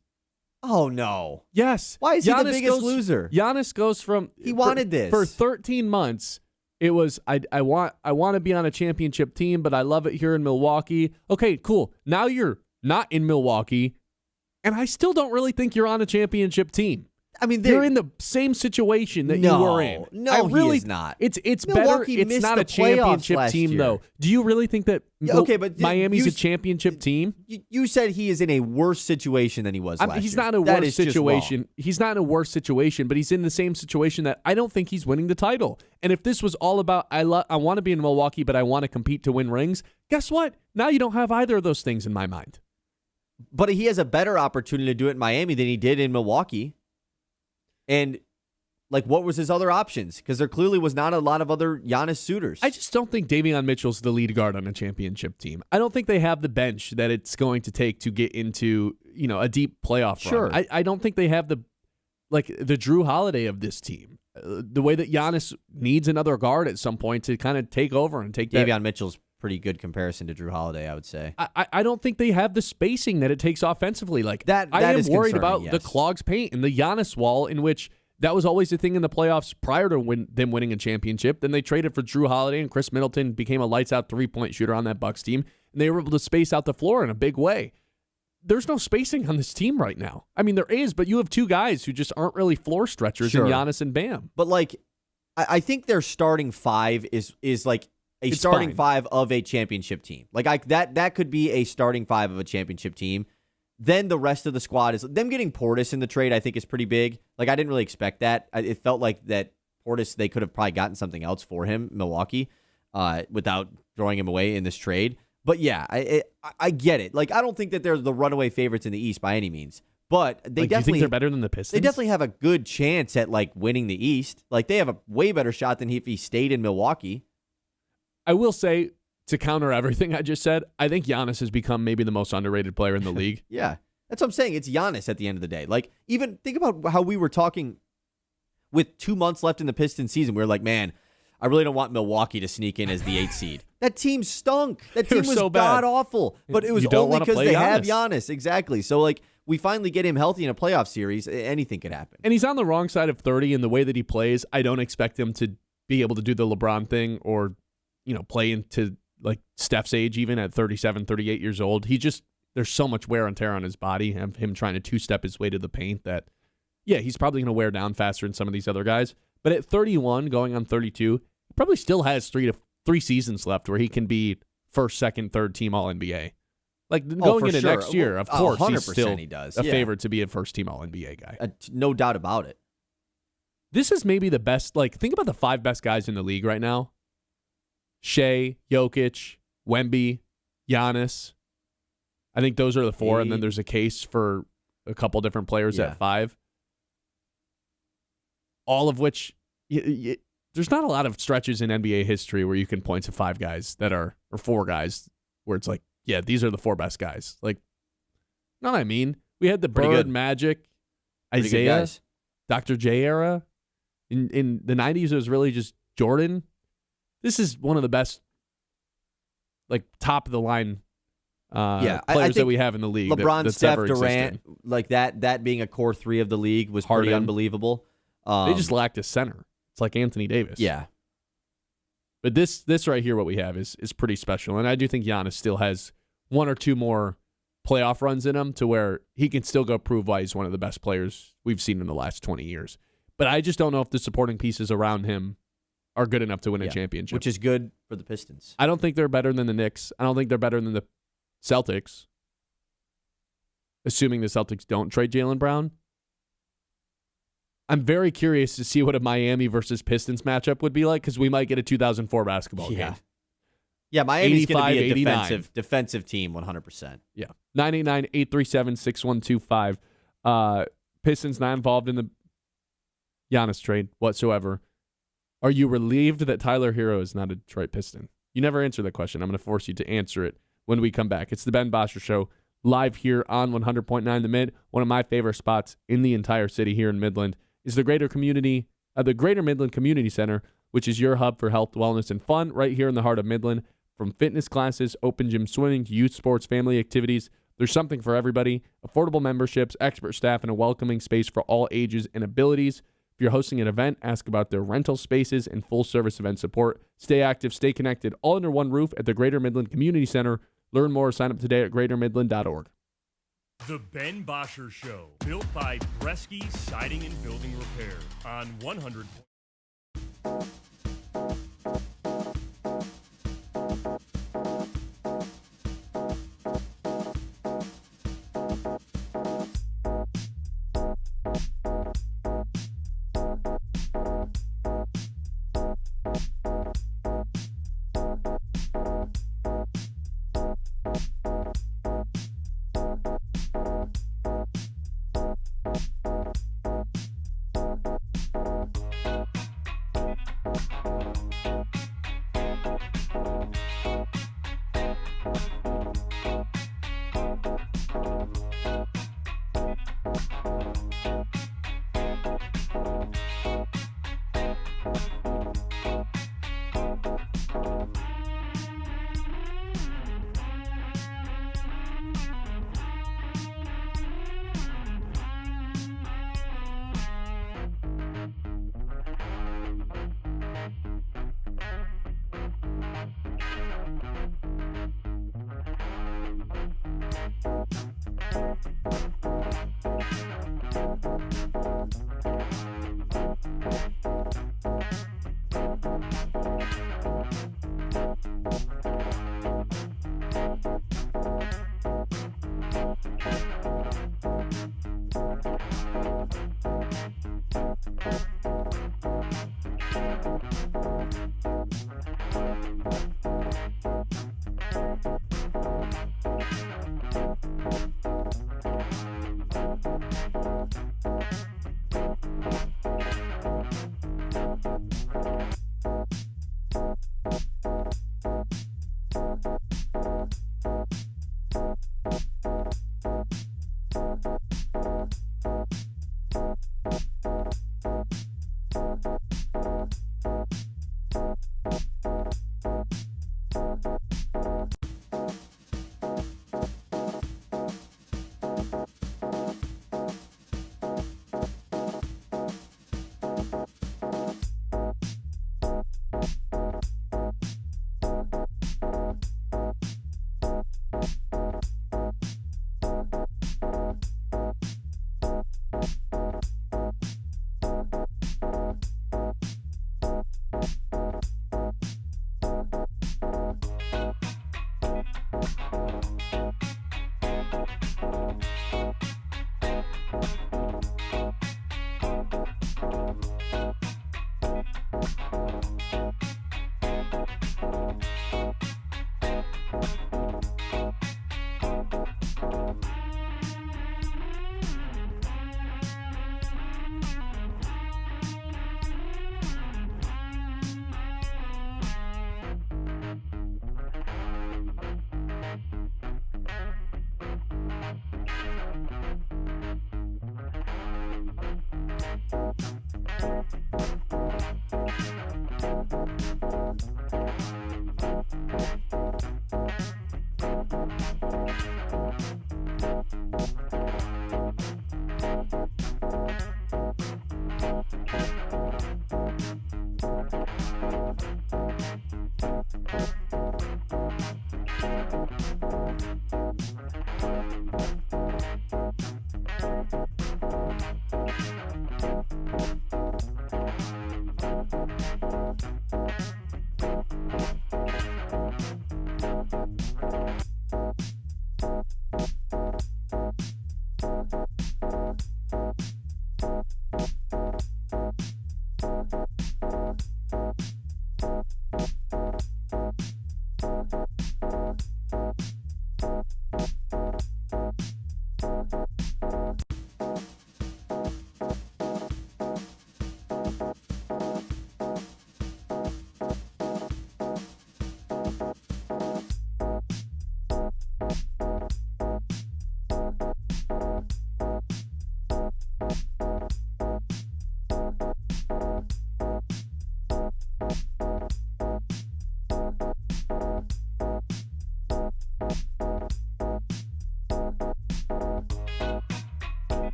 Oh, no. Yes. Why is he the biggest loser? Giannis goes from... He wanted this. For 13 months, it was, I want to be on a championship team, but I love it here in Milwaukee. Okay, cool. Now you're not in Milwaukee, and I still don't really think you're on a championship team. I mean, you're in the same situation that you were in. No, he is not. It's Milwaukee better. It's not a championship team, though. Do you really think that Miami's a championship team? You said he is in a worse situation than he was last year. He's not in a worse situation. He's not in a worse situation, but he's in the same situation that I don't think he's winning the title. And if this was all about I want to be in Milwaukee, but I want to compete to win rings, guess what? Now you don't have either of those things in my mind. But he has a better opportunity to do it in Miami than he did in Milwaukee. And, what was his other options? Because there clearly was not a lot of other Giannis suitors. I just don't think Davion Mitchell's the lead guard on a championship team. I don't think they have the bench that it's going to take to get into, a deep playoff run. I don't think they have the Drew Holiday of this team. The way that Giannis needs another guard at some point to kind of take over and take Davion Mitchell's pretty good comparison to Drew Holiday, I would say. I don't think they have the spacing that it takes offensively. Like That I am is worried concerning, about yes. the clogs paint and the Giannis wall, in which that was always the thing in the playoffs prior to them winning a championship. Then they traded for Drew Holiday, and Chris Middleton became a lights-out three-point shooter on that Bucks team, and they were able to space out the floor in a big way. There's no spacing on this team right now. I mean, there is, but you have two guys who just aren't really floor stretchers in Giannis and Bam. But, like, I think their starting five is like a It's starting fine. five of a championship team. Like, that could be a starting five of a championship team. Then the rest of the squad is them getting Portis in the trade. I think is pretty big. Like I didn't really expect that. It felt like that Portis, they could have probably gotten something else for him, Milwaukee, without throwing him away in this trade. But yeah, I get it. Like I don't think that they're the runaway favorites in the East by any means. But they Like, definitely do you think they're better than the Pistons? They definitely have a good chance at like winning the East. Like they have a way better shot than if he stayed in Milwaukee. I will say, to counter everything I just said, I think Giannis has become maybe the most underrated player in the league. Yeah. That's what I'm saying. It's Giannis at the end of the day. Like, even think about how we were talking with 2 months left in the Pistons season. We were like, man, I really don't want Milwaukee to sneak in as the 8th seed. That team stunk. That team was so bad. god-awful. But it was You don't only wanna because play they have Giannis. Giannis. Exactly. So, like, we finally get him healthy in a playoff series. Anything could happen. And he's on the wrong side of 30 in the way that he plays. I don't expect him to be able to do the LeBron thing or, play into, like, Steph's age even at 37, 38 years old. There's so much wear and tear on his body, and him trying to two-step his way to the paint that, yeah, he's probably going to wear down faster than some of these other guys. But at 31, going on 32, he probably still has 3 seasons left where he can be first, second, third team All-NBA. Like, going for into sure. next year, of course, he's 100% still he does. a Yeah. favorite to be a first-team All-NBA guy. No doubt about it. This is maybe the best, like, think about the 5 best guys in the league right now. Shea, Jokic, Wemby, Giannis. I think those are the 4, and then there's a case for a couple different players at 5. All of which, there's not a lot of stretches in NBA history where you can point to 5 guys or 4 guys where it's like, yeah, these are the 4 best guys. Like, you know what I mean? We had the Pretty Bird, good. Magic, Pretty good Isaiah, guys. Dr. J era. In the 90s, it was really just Jordan. This is one of the best, like, top-of-the-line I players that think we have in the league. LeBron, that's Steph, ever Durant, existed. like that being a core 3 of the league was pretty Harden. unbelievable. They just lacked a center. It's like Anthony Davis. Yeah. But this right here, what we have is pretty special. And I do think Giannis still has 1 or 2 more playoff runs in him to where he can still go prove why he's one of the best players we've seen in the last 20 years. But I just don't know if the supporting pieces around him are good enough to win a championship. Which is good for the Pistons. I don't think they're better than the Knicks. I don't think they're better than the Celtics. Assuming the Celtics don't trade Jaylen Brown. I'm very curious to see what a Miami versus Pistons matchup would be like because we might get a 2004 basketball game. Yeah, Miami's going to be a 89. defensive team 100%. Yeah. 989-837-6125. Pistons not involved in the Giannis trade whatsoever. Are you relieved that Tyler Hero is not a Detroit Piston? You never answered that question. I'm going to force you to answer it when we come back. It's the Ben Bosscher Show live here on 100.9 The Mid. One of my favorite spots in the entire city here in Midland is the Greater Midland Community Center, which is your hub for health, wellness, and fun right here in the heart of Midland. From fitness classes, open gym swimming, to youth sports, family activities, there's something for everybody. Affordable memberships, expert staff, and a welcoming space for all ages and abilities. If you're hosting an event, ask about their rental spaces and full-service event support. Stay active, stay connected, all under one roof at the Greater Midland Community Center. Learn more, sign up today at greatermidland.org. The Ben Bosscher Show, built by Bresky Siding and Building Repair on 100.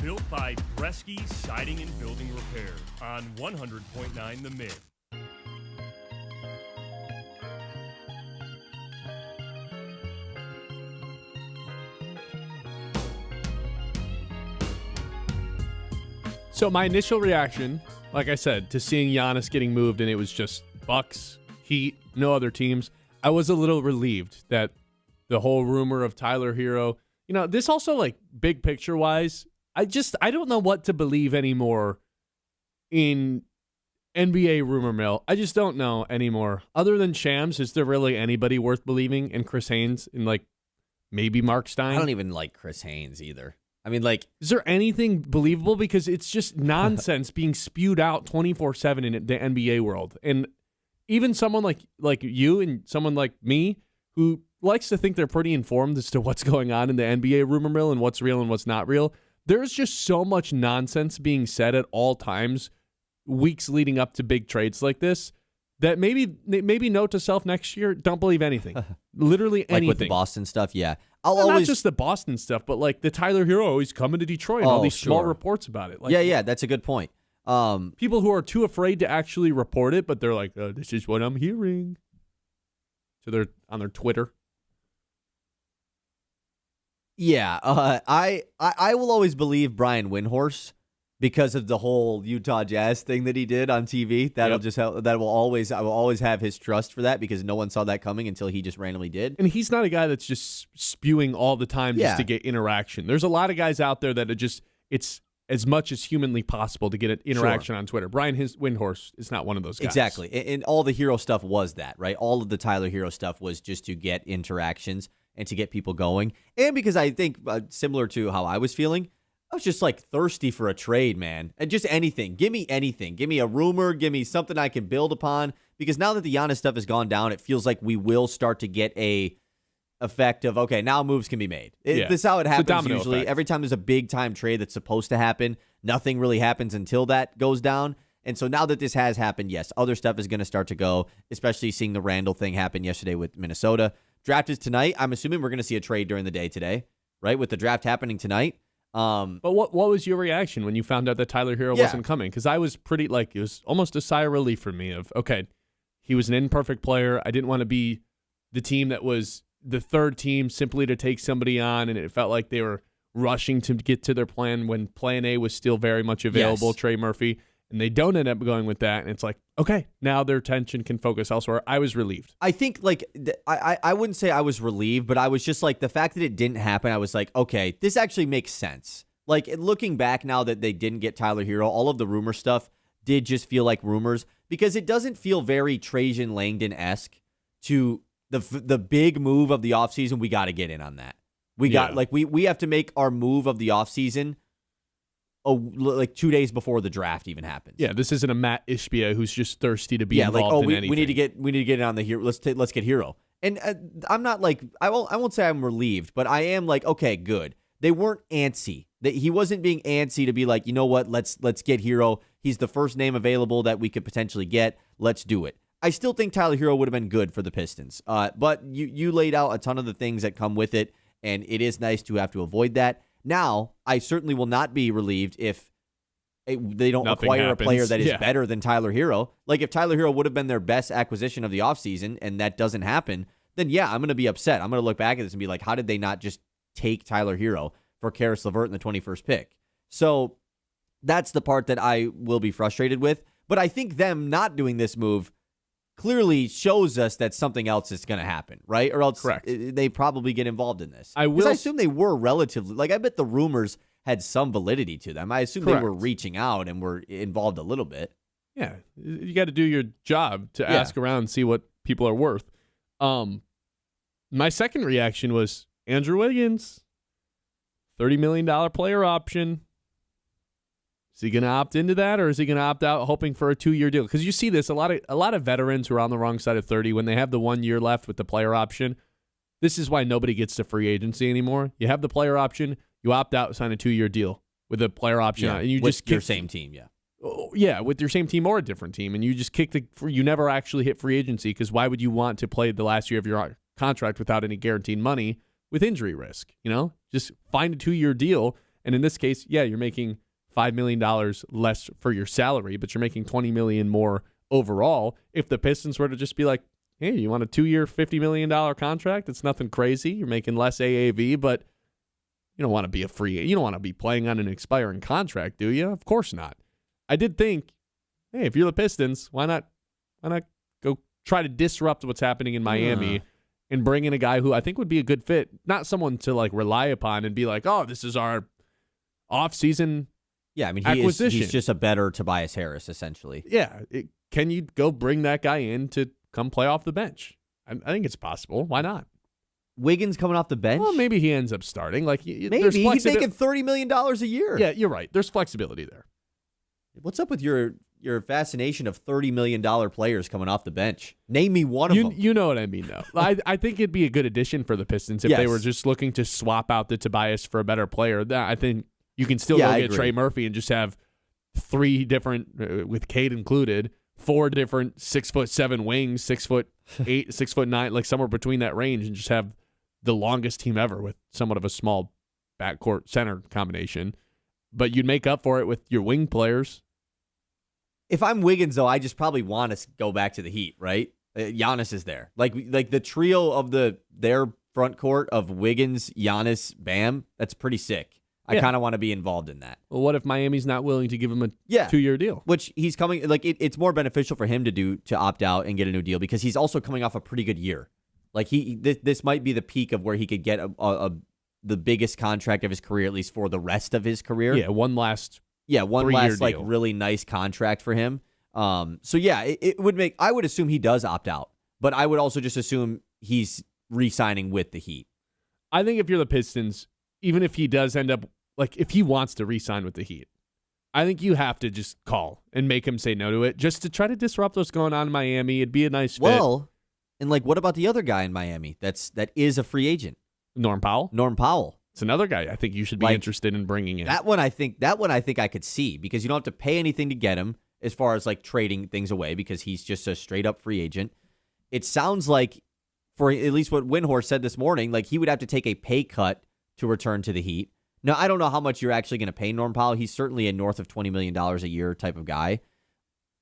Built by Bresky Siding and Building Repair on 100.9 The Mid. So my initial reaction, like I said, to seeing Giannis getting moved and it was just Bucks, Heat, no other teams, I was a little relieved that the whole rumor of Tyler Hero, this also like big picture wise, I don't know what to believe anymore in NBA rumor mill. I just don't know anymore. Other than Shams, is there really anybody worth believing in Chris Haynes and like maybe Mark Stein? I don't even like Chris Haynes either. I mean, like, is there anything believable? Because it's just nonsense being spewed out 24/7 in the NBA world. And even someone like you and someone like me who likes to think they're pretty informed as to what's going on in the NBA rumor mill and what's real and what's not real, there's just so much nonsense being said at all times, weeks leading up to big trades like this, that maybe note to self next year, don't believe anything. Literally anything. Like with the Boston stuff, yeah. Not just the Boston stuff, but like the Tyler Hero, he's coming to Detroit, and all these small reports about it. Like, yeah, that's a good point. People who are too afraid to actually report it, but they're like, this is what I'm hearing. So they're on their Twitter. Yeah, I will always believe Brian Windhorst because of the whole Utah Jazz thing that he did on TV. That'll just help. I will always have his trust for that because no one saw that coming until he just randomly did. And he's not a guy that's just spewing all the time just to get interaction. There's a lot of guys out there that are just, it's as much as humanly possible to get an interaction on Twitter. Brian Windhorst is not one of those guys. Exactly. And all the Hero stuff was that, right? All of the Tyler Hero stuff was just to get interactions and to get people going. And because I think, similar to how I was feeling, I was just like thirsty for a trade, man. And just anything. Give me anything. Give me a rumor. Give me something I can build upon. Because now that the Giannis stuff has gone down, it feels like we will start to get a effect of, okay, now moves can be made. This is how it happens usually. Effect. Every time there's a big time trade that's supposed to happen, nothing really happens until that goes down. And so now that this has happened, yes, other stuff is going to start to go, especially seeing the Randall thing happen yesterday with Minnesota. Draft is tonight. I'm assuming we're going to see a trade during the day today, right? With the draft happening tonight. But what was your reaction when you found out that Tyler Hero wasn't coming? Because I was pretty, it was almost a sigh of relief for me of, okay, he was an imperfect player. I didn't want to be the team that was the third team simply to take somebody on, and it felt like they were rushing to get to their plan when plan A was still very much available, Trey Murphy, and they don't end up going with that, and it's like, okay, now their attention can focus elsewhere. I was relieved. I think, I wouldn't say I was relieved, but I was just like, the fact that it didn't happen, I was like, okay, this actually makes sense. Like, looking back now that they didn't get Tyler Hero, all of the rumor stuff did just feel like rumors, because it doesn't feel very Trajan Langdon-esque to the big move of the offseason. We got to get in on that. We have to make our move of the offseason 2 days before the draft even happens. Yeah, this isn't a Matt Ishbia who's just thirsty to be involved in anything. We need to get in on the Hero. Let's get Hero. And I'm not like, I won't say I'm relieved, but I am like, okay, good. They weren't antsy. He wasn't being antsy to be like, you know what, let's get Hero. He's the first name available that we could potentially get. Let's do it. I still think Tyler Hero would have been good for the Pistons. But you laid out a ton of the things that come with it, and it is nice to have to avoid that. Now, I certainly will not be relieved if they don't acquire a player that is better than Tyler Hero. Like, if Tyler Hero would have been their best acquisition of the offseason and that doesn't happen, then yeah, I'm going to be upset. I'm going to look back at this and be like, how did they not just take Tyler Hero for Karis LeVert in the 21st pick? So that's the part that I will be frustrated with. But I think them not doing this move clearly shows us that something else is going to happen, right? Or else they probably get involved in this. I assume they were relatively, I bet the rumors had some validity to them. I assume they were reaching out and were involved a little bit. Yeah, you got to do your job to ask around and see what people are worth. My second reaction was Andrew Wiggins, $30 million player option. Is he going to opt into that, or is he going to opt out hoping for a 2-year deal? Because you see this, a lot of veterans who are on the wrong side of 30, when they have the 1 year left with the player option, this is why nobody gets to free agency anymore. You have the player option, you opt out, sign a 2-year deal with a player option, and you just your same team, with your same team or a different team, and you just kick you never actually hit free agency, because why would you want to play the last year of your contract without any guaranteed money with injury risk? Just find a 2-year deal, and in this case, you're making $5 million less for your salary, but you're making $20 million more overall. If the Pistons were to just be like, hey, you want a 2-year, $50 million contract? It's nothing crazy. You're making less AAV, but You don't want to be a free agent. You don't want to be playing on an expiring contract, do you? Of course not. I did think, hey, if you're the Pistons, why not go try to disrupt what's happening in Miami and bring in a guy who I think would be a good fit, not someone to like rely upon and be like, oh, this is our off-season acquisition. He's just a better Tobias Harris, essentially. Yeah. Can you go bring that guy in to come play off the bench? I think it's possible. Why not? Wiggins coming off the bench? Well, maybe he ends up starting. Like maybe he's making $30 million a year. Yeah, you're right. There's flexibility there. What's up with your fascination of $30 million players coming off the bench? Name me one of them. You know what I mean, though. I think it'd be a good addition for the Pistons if they were just looking to swap out the Tobias for a better player. I think you can still go get Trey Murphy and just have 3 different, with Cade included, 4 different 6'7" wings, 6'8", 6'9", like somewhere between that range, and just have the longest team ever with somewhat of a small backcourt center combination. But you'd make up for it with your wing players. If I'm Wiggins, though, I just probably want to go back to the Heat, right? Giannis is there. Like the trio of their front court of Wiggins, Giannis, Bam, that's pretty sick. I kind of want to be involved in that. Well, what if Miami's not willing to give him a 2-year deal? Which he's coming, like it's more beneficial for him to opt out and get a new deal because he's also coming off a pretty good year. Like this might be the peak of where he could get the biggest contract of his career, at least for the rest of his career. Yeah, one last like deal. Really nice contract for him. So yeah, it would make, I would assume he does opt out, but I would also just assume he's re-signing with the Heat. I think if you're the Pistons, even if he does end up, like if he wants to re-sign with the Heat, I think you have to just call and make him say no to it just to try to disrupt what's going on in Miami. It'd be a nice fit. Well, and like what about the other guy in Miami that is a free agent? Norm Powell. It's another guy I think you should be interested in bringing in. That one I think I could see because you don't have to pay anything to get him as far as like trading things away because he's just a straight up free agent. It sounds like, for at least what Windhorst said this morning, like he would have to take a pay cut to return to the Heat. Now, I don't know how much you're actually going to pay Norm Powell. He's certainly a north of $20 million a year type of guy.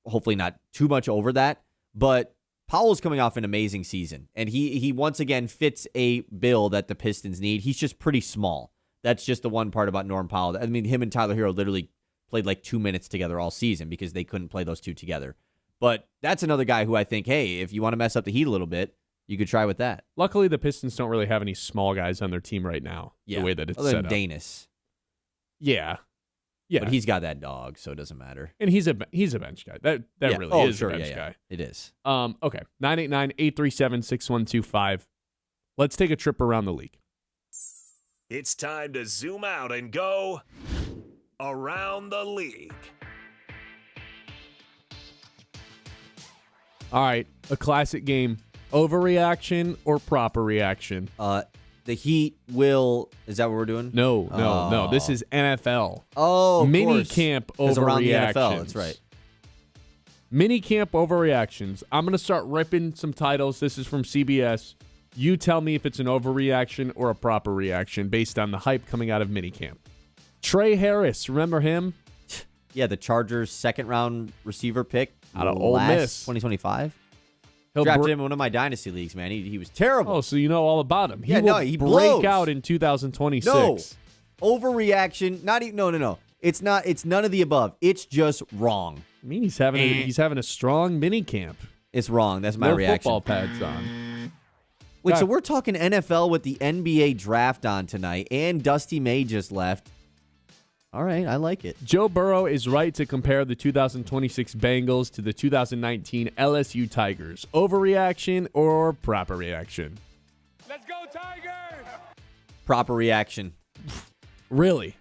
Hopefully not too much over that. But Powell's coming off an amazing season, and he once again fits a bill that the Pistons need. He's just pretty small. That's just the one part about Norm Powell. I mean, him and Tyler Hero literally played like 2 minutes together all season because they couldn't play those two together. But that's another guy who I think, hey, if you want to mess up the Heat a little bit, you could try with that. Luckily, the Pistons don't really have any small guys on their team right now. The way that it's other set than up. Danis. Yeah. But he's got that dog, so it doesn't matter. And he's a bench guy. That really is a bench guy. It is. Okay. 989-837-6125. Let's take a trip around the league. It's time to zoom out and go around the league. All right. A classic game. Overreaction or proper reaction? The Heat will. Is that what we're doing? No. This is NFL. Oh, mini camp overreactions. Around the NFL. That's right. Mini camp overreactions. I'm going to start ripping some titles. This is from CBS. You tell me if it's an overreaction or a proper reaction based on the hype coming out of mini camp. Trey Harris, remember him? Yeah, the Chargers' second-round receiver pick out of Ole Miss, 2025. Drafted him in one of my dynasty leagues, man. He was terrible. Oh, so you know all about him. He break blows. Out in 2026. No. Overreaction. Not even. No. It's not. It's none of the above. It's just wrong. I mean, he's having a strong mini camp. It's wrong. That's my reaction. Football pads on. Wait, so we're talking NFL with the NBA draft on tonight, and Dusty May just left. All right, I like it. Joe Burrow is right to compare the 2026 Bengals to the 2019 LSU Tigers. Overreaction or proper reaction? Let's go, Tigers! Proper reaction. Really?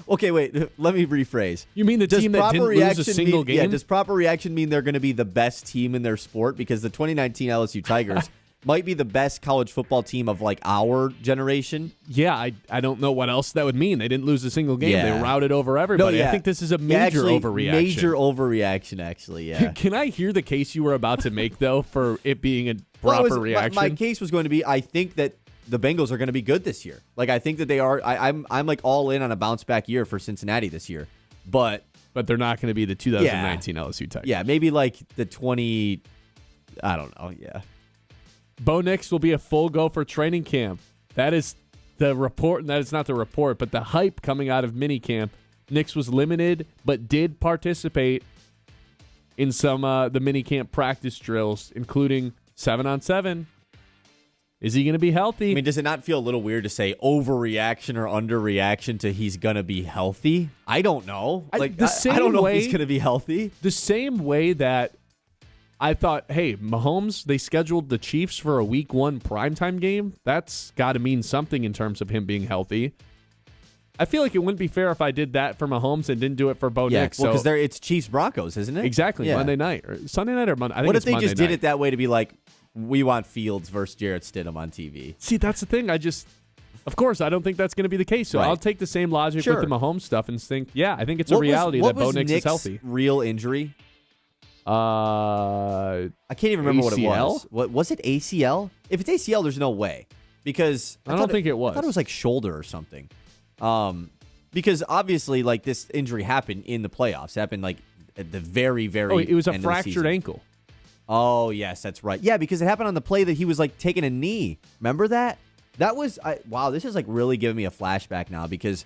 Okay, wait. Let me rephrase. You mean the team that didn't lose a single game? Yeah, does proper reaction mean they're going to be the best team in their sport? Because the 2019 LSU Tigers might be the best college football team of like our generation. Yeah, I don't know what else that would mean. They didn't lose a single game. Yeah. They routed over everybody. I think this is a major overreaction. Major overreaction, actually, yeah. Can I hear the case you were about to make, though, for it being a proper reaction? My case was going to be, I think that the Bengals are going to be good this year. Like, I think that they are. I'm like all in on a bounce back year for Cincinnati this year. But they're not going to be the 2019 LSU Tigers. Yeah, maybe like the 20, I don't know, yeah. Bo Nix will be a full go for training camp. That is the report, and that is not the report, but the hype coming out of minicamp, Nix was limited, but did participate in some the minicamp practice drills, including 7-on-7. Is he going to be healthy? I mean, does it not feel a little weird to say overreaction or underreaction to he's going to be healthy? I don't know. I don't know if he's going to be healthy. The same way that I thought, hey, Mahomes, they scheduled the Chiefs for a week 1 primetime game. That's got to mean something in terms of him being healthy. I feel like it wouldn't be fair if I did that for Mahomes and didn't do it for Bo Nix. Well, because it's Chiefs-Broncos, isn't it? Exactly, yeah. Monday night. Or Sunday night or Monday? I think what if it's they Monday just night. did it that way to be like, we want Fields versus Jarrett Stidham on TV? See, that's the thing. Of course, I don't think that's going to be the case. So right. I'll take the same logic with the Mahomes stuff and think, yeah, I think it's a reality that Bo Nix is healthy. Real injury? I can't even remember ACL? what it was. What was it? ACL? If it's ACL, there's no way because I don't think it was. I thought it was like shoulder or something. Because obviously, like this injury happened in the playoffs. It happened like at the very, very. Oh, it was a end fractured ankle. Oh yes, that's right. Yeah, because it happened on the play that he was like taking a knee. Remember that? That was wow. This is like really giving me a flashback now because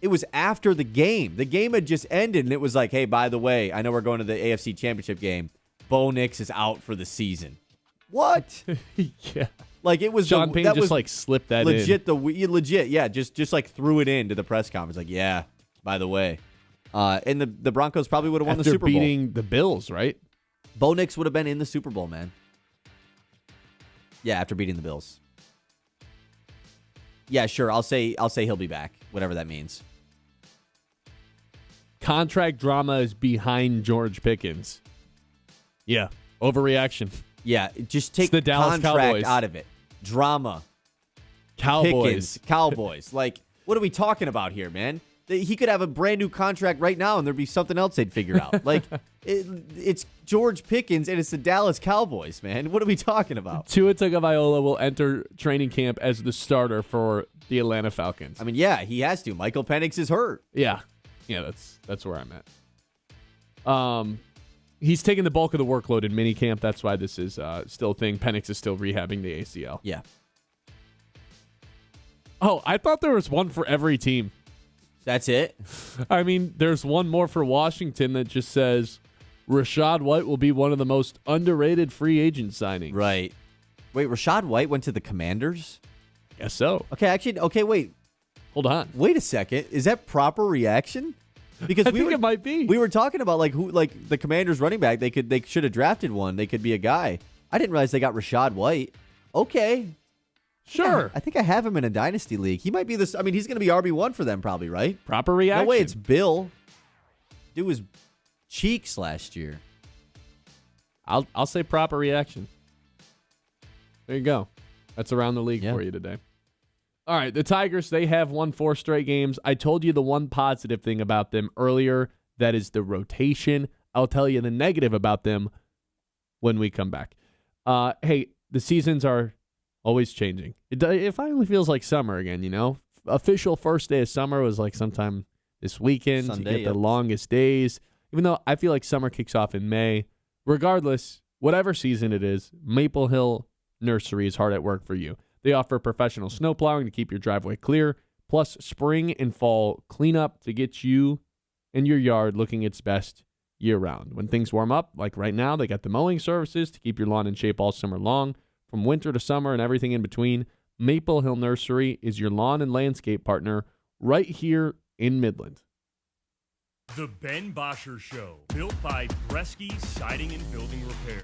it was after the game. The game had just ended, and it was like, hey, by the way, I know we're going to the AFC Championship game. Bo Nix is out for the season. What? Yeah. Like it was Sean Payton just like slipped that legit. in. Legit. Yeah. Just like threw it into the press conference. Like, yeah. By the way, and the Broncos probably would have won the Super Bowl. After beating the Bills, right? Bo Nix would have been in the Super Bowl, man. Yeah, after beating the Bills. Yeah, sure. I'll say he'll be back, whatever that means. Contract drama is behind George Pickens. Yeah, overreaction. Yeah, just take the Dallas contract Cowboys out of it. Drama. Cowboys. Pickens, Cowboys. Like, what are we talking about here, man? He could have a brand new contract right now, and there'd be something else they'd figure out. Like, it's George Pickens, and it's the Dallas Cowboys, man. What are we talking about? Tua Tagovailoa will enter training camp as the starter for the Atlanta Falcons. I mean, yeah, he has to. Michael Penix is hurt. Yeah, that's where I'm at. He's taking the bulk of the workload in minicamp. That's why this is still a thing. Penix is still rehabbing the ACL. Yeah. Oh, I thought there was one for every team. That's it? I mean, there's one more for Washington that just says Rachaad White will be one of the most underrated free agent signings. Right. Wait, Rachaad White went to the Commanders? Guess so. Okay, wait. Hold on. Wait a second. Is that proper reaction? Because I think it might be. We were talking about like the Commanders running back. They should have drafted one. They could be a guy. I didn't realize they got Rachaad White. Okay. Sure. I think I have him in a dynasty league. He might be this. I mean, he's going to be RB1 for them probably, right? Proper reaction. No way it's Bill. Dude was cheeks last year. I'll say proper reaction. There you go. That's around the league for you today. All right, the Tigers, they have won 4 straight games. I told you the one positive thing about them earlier. That is the rotation. I'll tell you the negative about them when we come back. Hey, the seasons are always changing. It finally feels like summer again, you know? Official first day of summer was like sometime this weekend. Sunday, you get the longest days. Even though I feel like summer kicks off in May. Regardless, whatever season it is, Maple Hill Nursery is hard at work for you. They offer professional snow plowing to keep your driveway clear, plus spring and fall cleanup to get you and your yard looking its best year-round. When things warm up, like right now, they got the mowing services to keep your lawn in shape all summer long. From winter to summer and everything in between, Maple Hill Nursery is your lawn and landscape partner right here in Midland. The Ben Bosscher Show, built by Bresky Siding and Building Repair.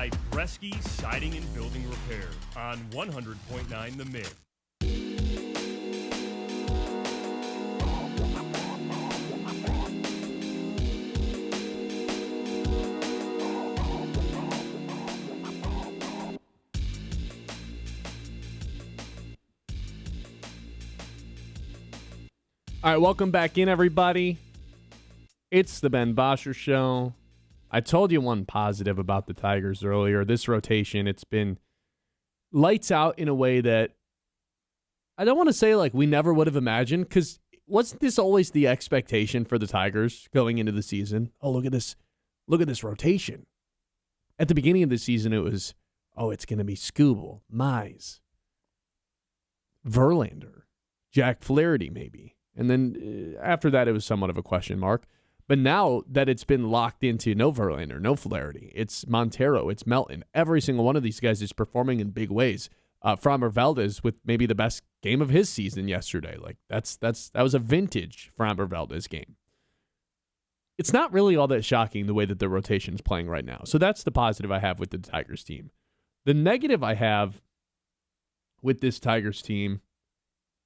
by Bresky Siding and Building Repair on 100.9 The Mid. All right, welcome back in, everybody. It's the Ben Bosscher Show. I told you one positive about the Tigers earlier. This rotation, it's been lights out in a way that I don't want to say like we never would have imagined, because wasn't this always the expectation for the Tigers going into the season? Oh, look at this rotation. At the beginning of the season, it was, it's going to be Skubal, Mize, Verlander, Jack Flaherty maybe. And then after that, it was somewhat of a question mark. But now that it's been locked into no Verlander, no Flaherty, it's Montero, it's Melton. Every single one of these guys is performing in big ways. Framber Valdez with maybe the best game of his season yesterday. Like that was a vintage Framber Valdez game. It's not really all that shocking the way that the rotation is playing right now. So that's the positive I have with the Tigers team. The negative I have with this Tigers team,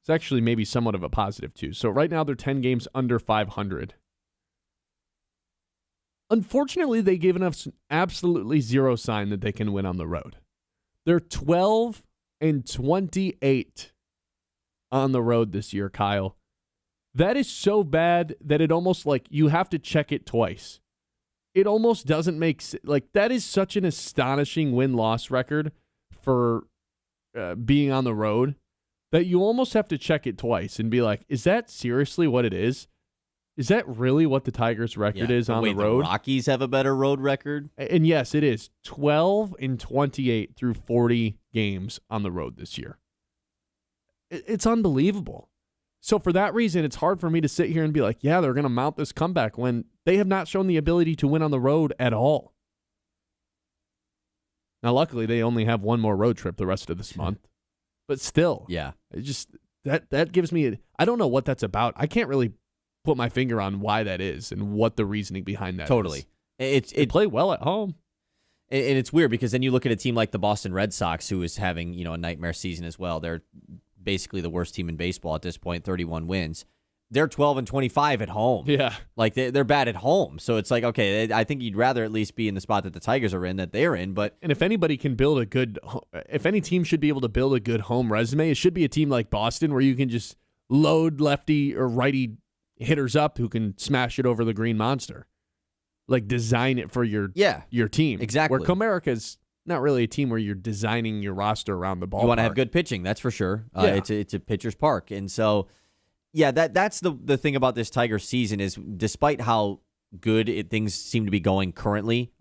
it's actually maybe somewhat of a positive too. So right now they're 10 games under 500. Unfortunately, they've given us absolutely zero sign that they can win on the road. They're 12-28 on the road this year, Kyle. That is so bad that it almost like you have to check it twice. It almost doesn't make like that is such an astonishing win-loss record for being on the road that you almost have to check it twice and be like, is that seriously what it is? Is that really what the Tigers' record is on the road? The Rockies have a better road record? And yes, it is 12-28 through 40 games on the road this year. It's unbelievable. So for that reason, it's hard for me to sit here and be like, yeah, they're going to mount this comeback when they have not shown the ability to win on the road at all. Now, luckily, they only have one more road trip the rest of this month. But still, yeah, it just that gives me I don't know what that's about. I can't really put my finger on why that is and what the reasoning behind that totally is. It played well at home. And it's weird because then you look at a team like the Boston Red Sox, who is having, a nightmare season as well. They're basically the worst team in baseball at this point, 31 wins. They're 12-25 at home. Yeah. Like they're bad at home. So it's like, okay, I think you'd rather at least be in the spot that the Tigers are in, that they're in. But if anybody can build if any team should be able to build a good home resume, it should be a team like Boston where you can just load lefty or righty hitters up who can smash it over the green monster. Like design it for your team. Exactly. Where Comerica's not really a team where you're designing your roster around the ball. You want to have good pitching, that's for sure. It's a pitcher's park. And so, yeah, that's the thing about this Tiger season is despite how good things seem to be going currently,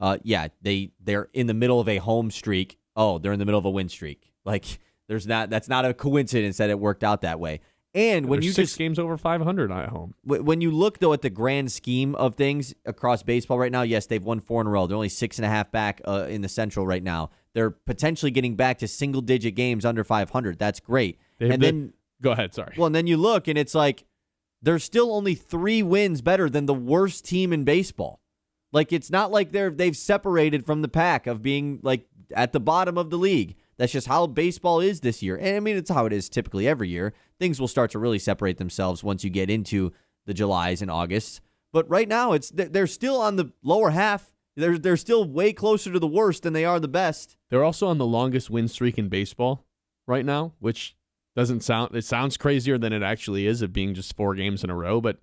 they're in the middle of a home streak. Oh, they're in the middle of a win streak. Like that's not a coincidence that it worked out that way. And when you 6 games over 500 at home. When you look, though, at the grand scheme of things across baseball right now, yes, they've won 4 in a row. They're only 6.5 back in the Central right now. They're potentially getting back to single-digit games under 500. That's great. Go ahead, sorry. Well, and then you look, and it's like they're still only 3 wins better than the worst team in baseball. Like, it's not like they've separated from the pack of being, like, at the bottom of the league. That's just how baseball is this year. And, I mean, it's how it is typically every year. Things will start to really separate themselves once you get into the Julys and Augusts. But right now, they're still on the lower half. They're still way closer to the worst than they are the best. They're also on the longest win streak in baseball right now, which it sounds crazier than it actually is, of being just 4 games in a row, but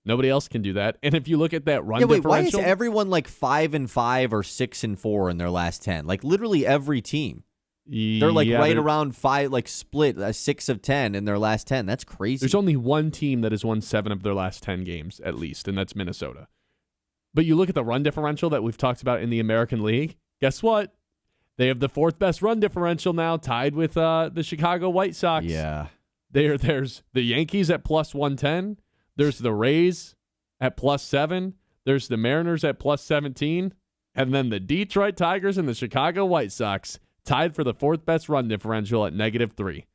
nobody else can do that. And if you look at that run differential. Why is everyone like 5-5 or 6-4 in their last 10? Like literally every team. They're like around 5, like split 6 of 10 in their last 10. That's crazy. There's only one team that has won 7 of their last 10 games at least, and that's Minnesota. But you look at the run differential that we've talked about in the American League. Guess what? They have the 4th best run differential now, tied with the Chicago White Sox. Yeah. There's the Yankees at plus 110. There's the Rays at plus 7. There's the Mariners at plus 17. And then the Detroit Tigers and the Chicago White Sox tied for the 4th best run differential at -3.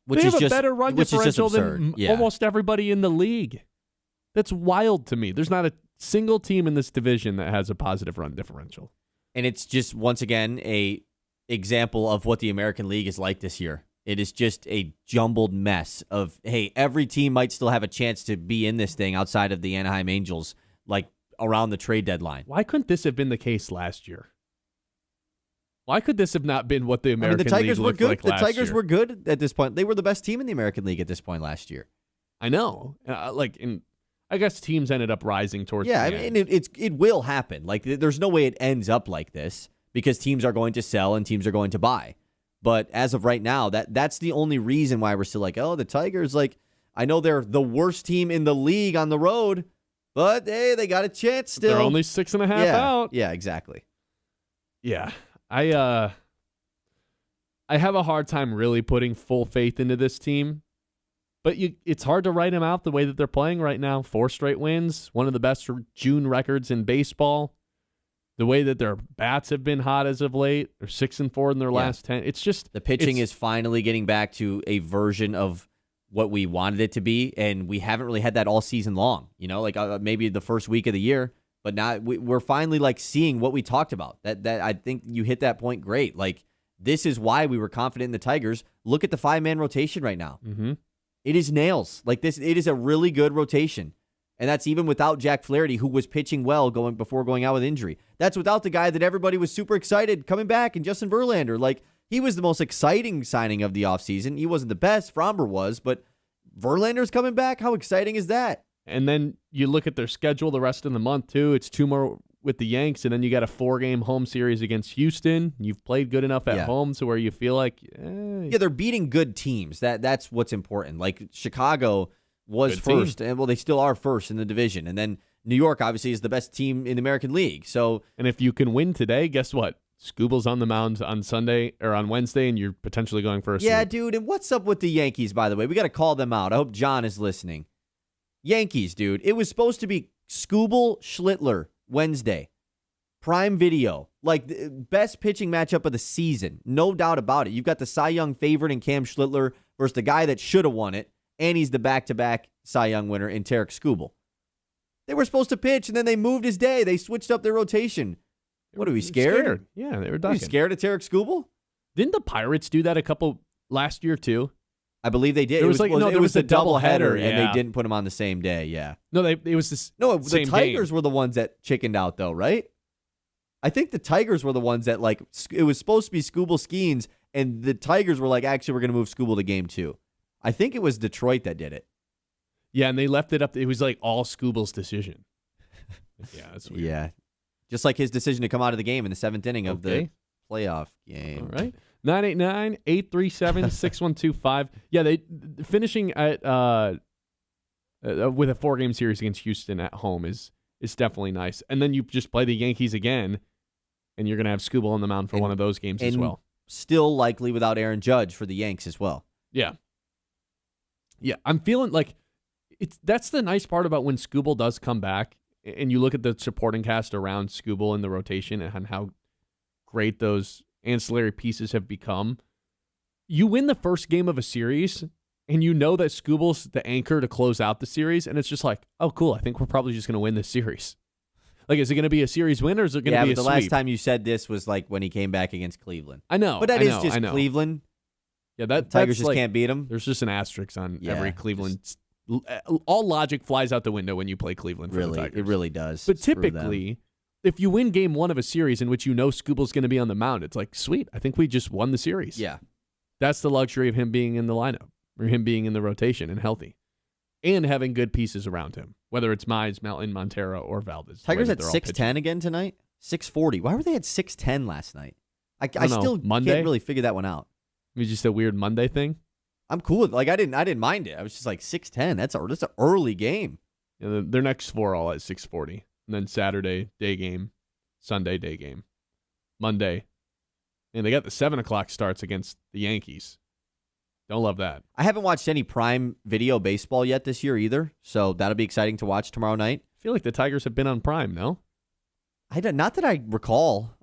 They have a better run differential than almost everybody in the league. That's wild to me. There's not a single team in this division that has a positive run differential. And it's just, once again, a example of what the American League is like this year. It is just a jumbled mess of, hey, every team might still have a chance to be in this thing outside of the Anaheim Angels, like around the trade deadline. Why couldn't this have been the case last year? Why could this have not been what the American the Tigers League were looked good. like The last Tigers year? were good at this point. They were the best team in the American League at this point last year. I know. I guess teams ended up rising towards the end. It will happen. Like, there's no way it ends up like this because teams are going to sell and teams are going to buy. But as of right now, that's the only reason why we're still like, oh, the Tigers, like, I know they're the worst team in the league on the road, but hey, they got a chance still. They're only 6.5 out. Yeah, exactly. Yeah. I have a hard time really putting full faith into this team. But it's hard to write them out the way that they're playing right now. 4 straight wins, one of the best June records in baseball. The way that their bats have been hot as of late. They're 6-4 in their last 10. It's just the pitching is finally getting back to a version of what we wanted it to be, and we haven't really had that all season long. You know, like maybe the first week of the year, but now we're finally like seeing what we talked about. That I think you hit that point great. Like, this is why we were confident in the Tigers. Look at the 5-man rotation right now. Mm-hmm. It is nails. Like this, it is a really good rotation. And that's even without Jack Flaherty, who was pitching well before going out with injury. That's without the guy that everybody was super excited coming back, and Justin Verlander. Like, he was the most exciting signing of the offseason. He wasn't the best. Fromber was, but Verlander's coming back. How exciting is that? And then you look at their schedule the rest of the month, too. It's 2 more with the Yanks, and then you got a 4-game home series against Houston. You've played good enough at home to where you feel like... Yeah, they're beating good teams. That's what's important. Like, Chicago was first, and well, they still are first in the division. And then New York, obviously, is the best team in the American League. So, and if you can win today, guess what? Skubal's on the mound on Sunday or on Wednesday, and you're potentially going for a sweep. Yeah, dude. And what's up with the Yankees, by the way? We got to call them out. I hope John is listening. Yankees, dude. It was supposed to be Skubal Schlittler Wednesday. Prime Video. Like, the best pitching matchup of the season. No doubt about it. You've got the Cy Young favorite in Cam Schlittler versus the guy that should have won it. And he's the back-to-back Cy Young winner in Tarek Skubal. They were supposed to pitch, and then they moved his day. They switched up their rotation. What, are we scared? Yeah, they were Are ducking. you scared of Tarek Skubal? Didn't the Pirates do that a couple last year, too? I believe they did. There was it was a doubleheader, yeah. and they didn't put him on the same day, yeah. No, it was this No, same the Tigers game. were the ones that chickened out, though, right? I think the Tigers were the ones that, like, it was supposed to be Skubal Skeens, and the Tigers were like, actually, we're going to move Skubal to game 2. I think it was Detroit that did it. Yeah, and they left it up. It was like all Skubal's decision. Yeah, that's weird. Yeah. Just like his decision to come out of the game in the 7th inning of the playoff game. All right. 989-837-6125. Yeah, they finishing at with a 4-game series against Houston at home is definitely nice. And then you just play the Yankees again, and you're going to have Skubal on the mound for one of those games as well. Still likely without Aaron Judge for the Yanks as well. Yeah. Yeah, I'm feeling like that's the nice part about when Skubal does come back, and you look at the supporting cast around Skubal in the rotation and how great those ancillary pieces have become. You win the first game of a series, and you know that Skubal's the anchor to close out the series, and it's just like, oh, cool, I think we're probably just going to win this series. Like, is it going to be a series win, or is it going to be a sweep? sweep? The last time you said this was like when he came back against Cleveland. I know. But that is just Cleveland. Yeah, Tigers just can't beat them. There's just an asterisk on every Cleveland. All logic flies out the window when you play Cleveland for the Tigers. It really does. But typically, if you win game 1 of a series in which you know Skubal's going to be on the mound, it's like, sweet, I think we just won the series. Yeah. That's the luxury of him being in the lineup or him being in the rotation and healthy and having good pieces around him, whether it's Mize, Melton, Montero, or Valdez. Tigers at 610 again tonight? 640. Why were they at 610 last night? I still can't really figure that one out. It was just a weird Monday thing? I'm cool with I didn't mind it. I was just like 6:10. That's an early game. Yeah, their next 4 all at 6:40, and then Saturday day game, Sunday day game, Monday, and they got the 7:00 starts against the Yankees. Don't love that. I haven't watched any Prime Video baseball yet this year either, so that'll be exciting to watch tomorrow night. I feel like the Tigers have been on Prime, no? Not that I recall.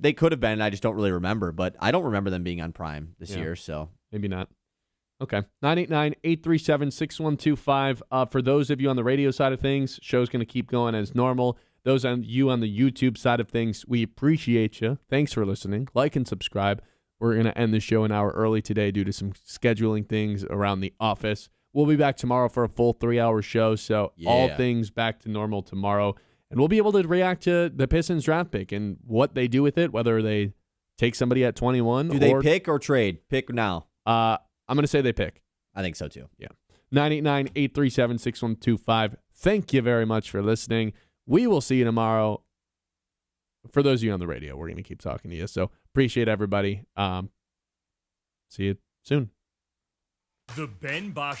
They could have been. I just don't really remember, but I don't remember them being on Prime this year. So maybe not. Okay. 989-837-6125. For those of you on the radio side of things, show's going to keep going as normal. Those on you on the YouTube side of things, we appreciate you. Thanks for listening. Like and subscribe. We're going to end the show an hour early today due to some scheduling things around the office. We'll be back tomorrow for a full 3-hour show, so all things back to normal tomorrow. And we'll be able to react to the Pistons draft pick and what they do with it, whether they take somebody at 21. Do they pick or trade? Pick now. I'm going to say they pick. I think so, too. Yeah. 989-837-6125. Thank you very much for listening. We will see you tomorrow. For those of you on the radio, we're going to keep talking to you. So appreciate everybody. See you soon. The Ben Bosscher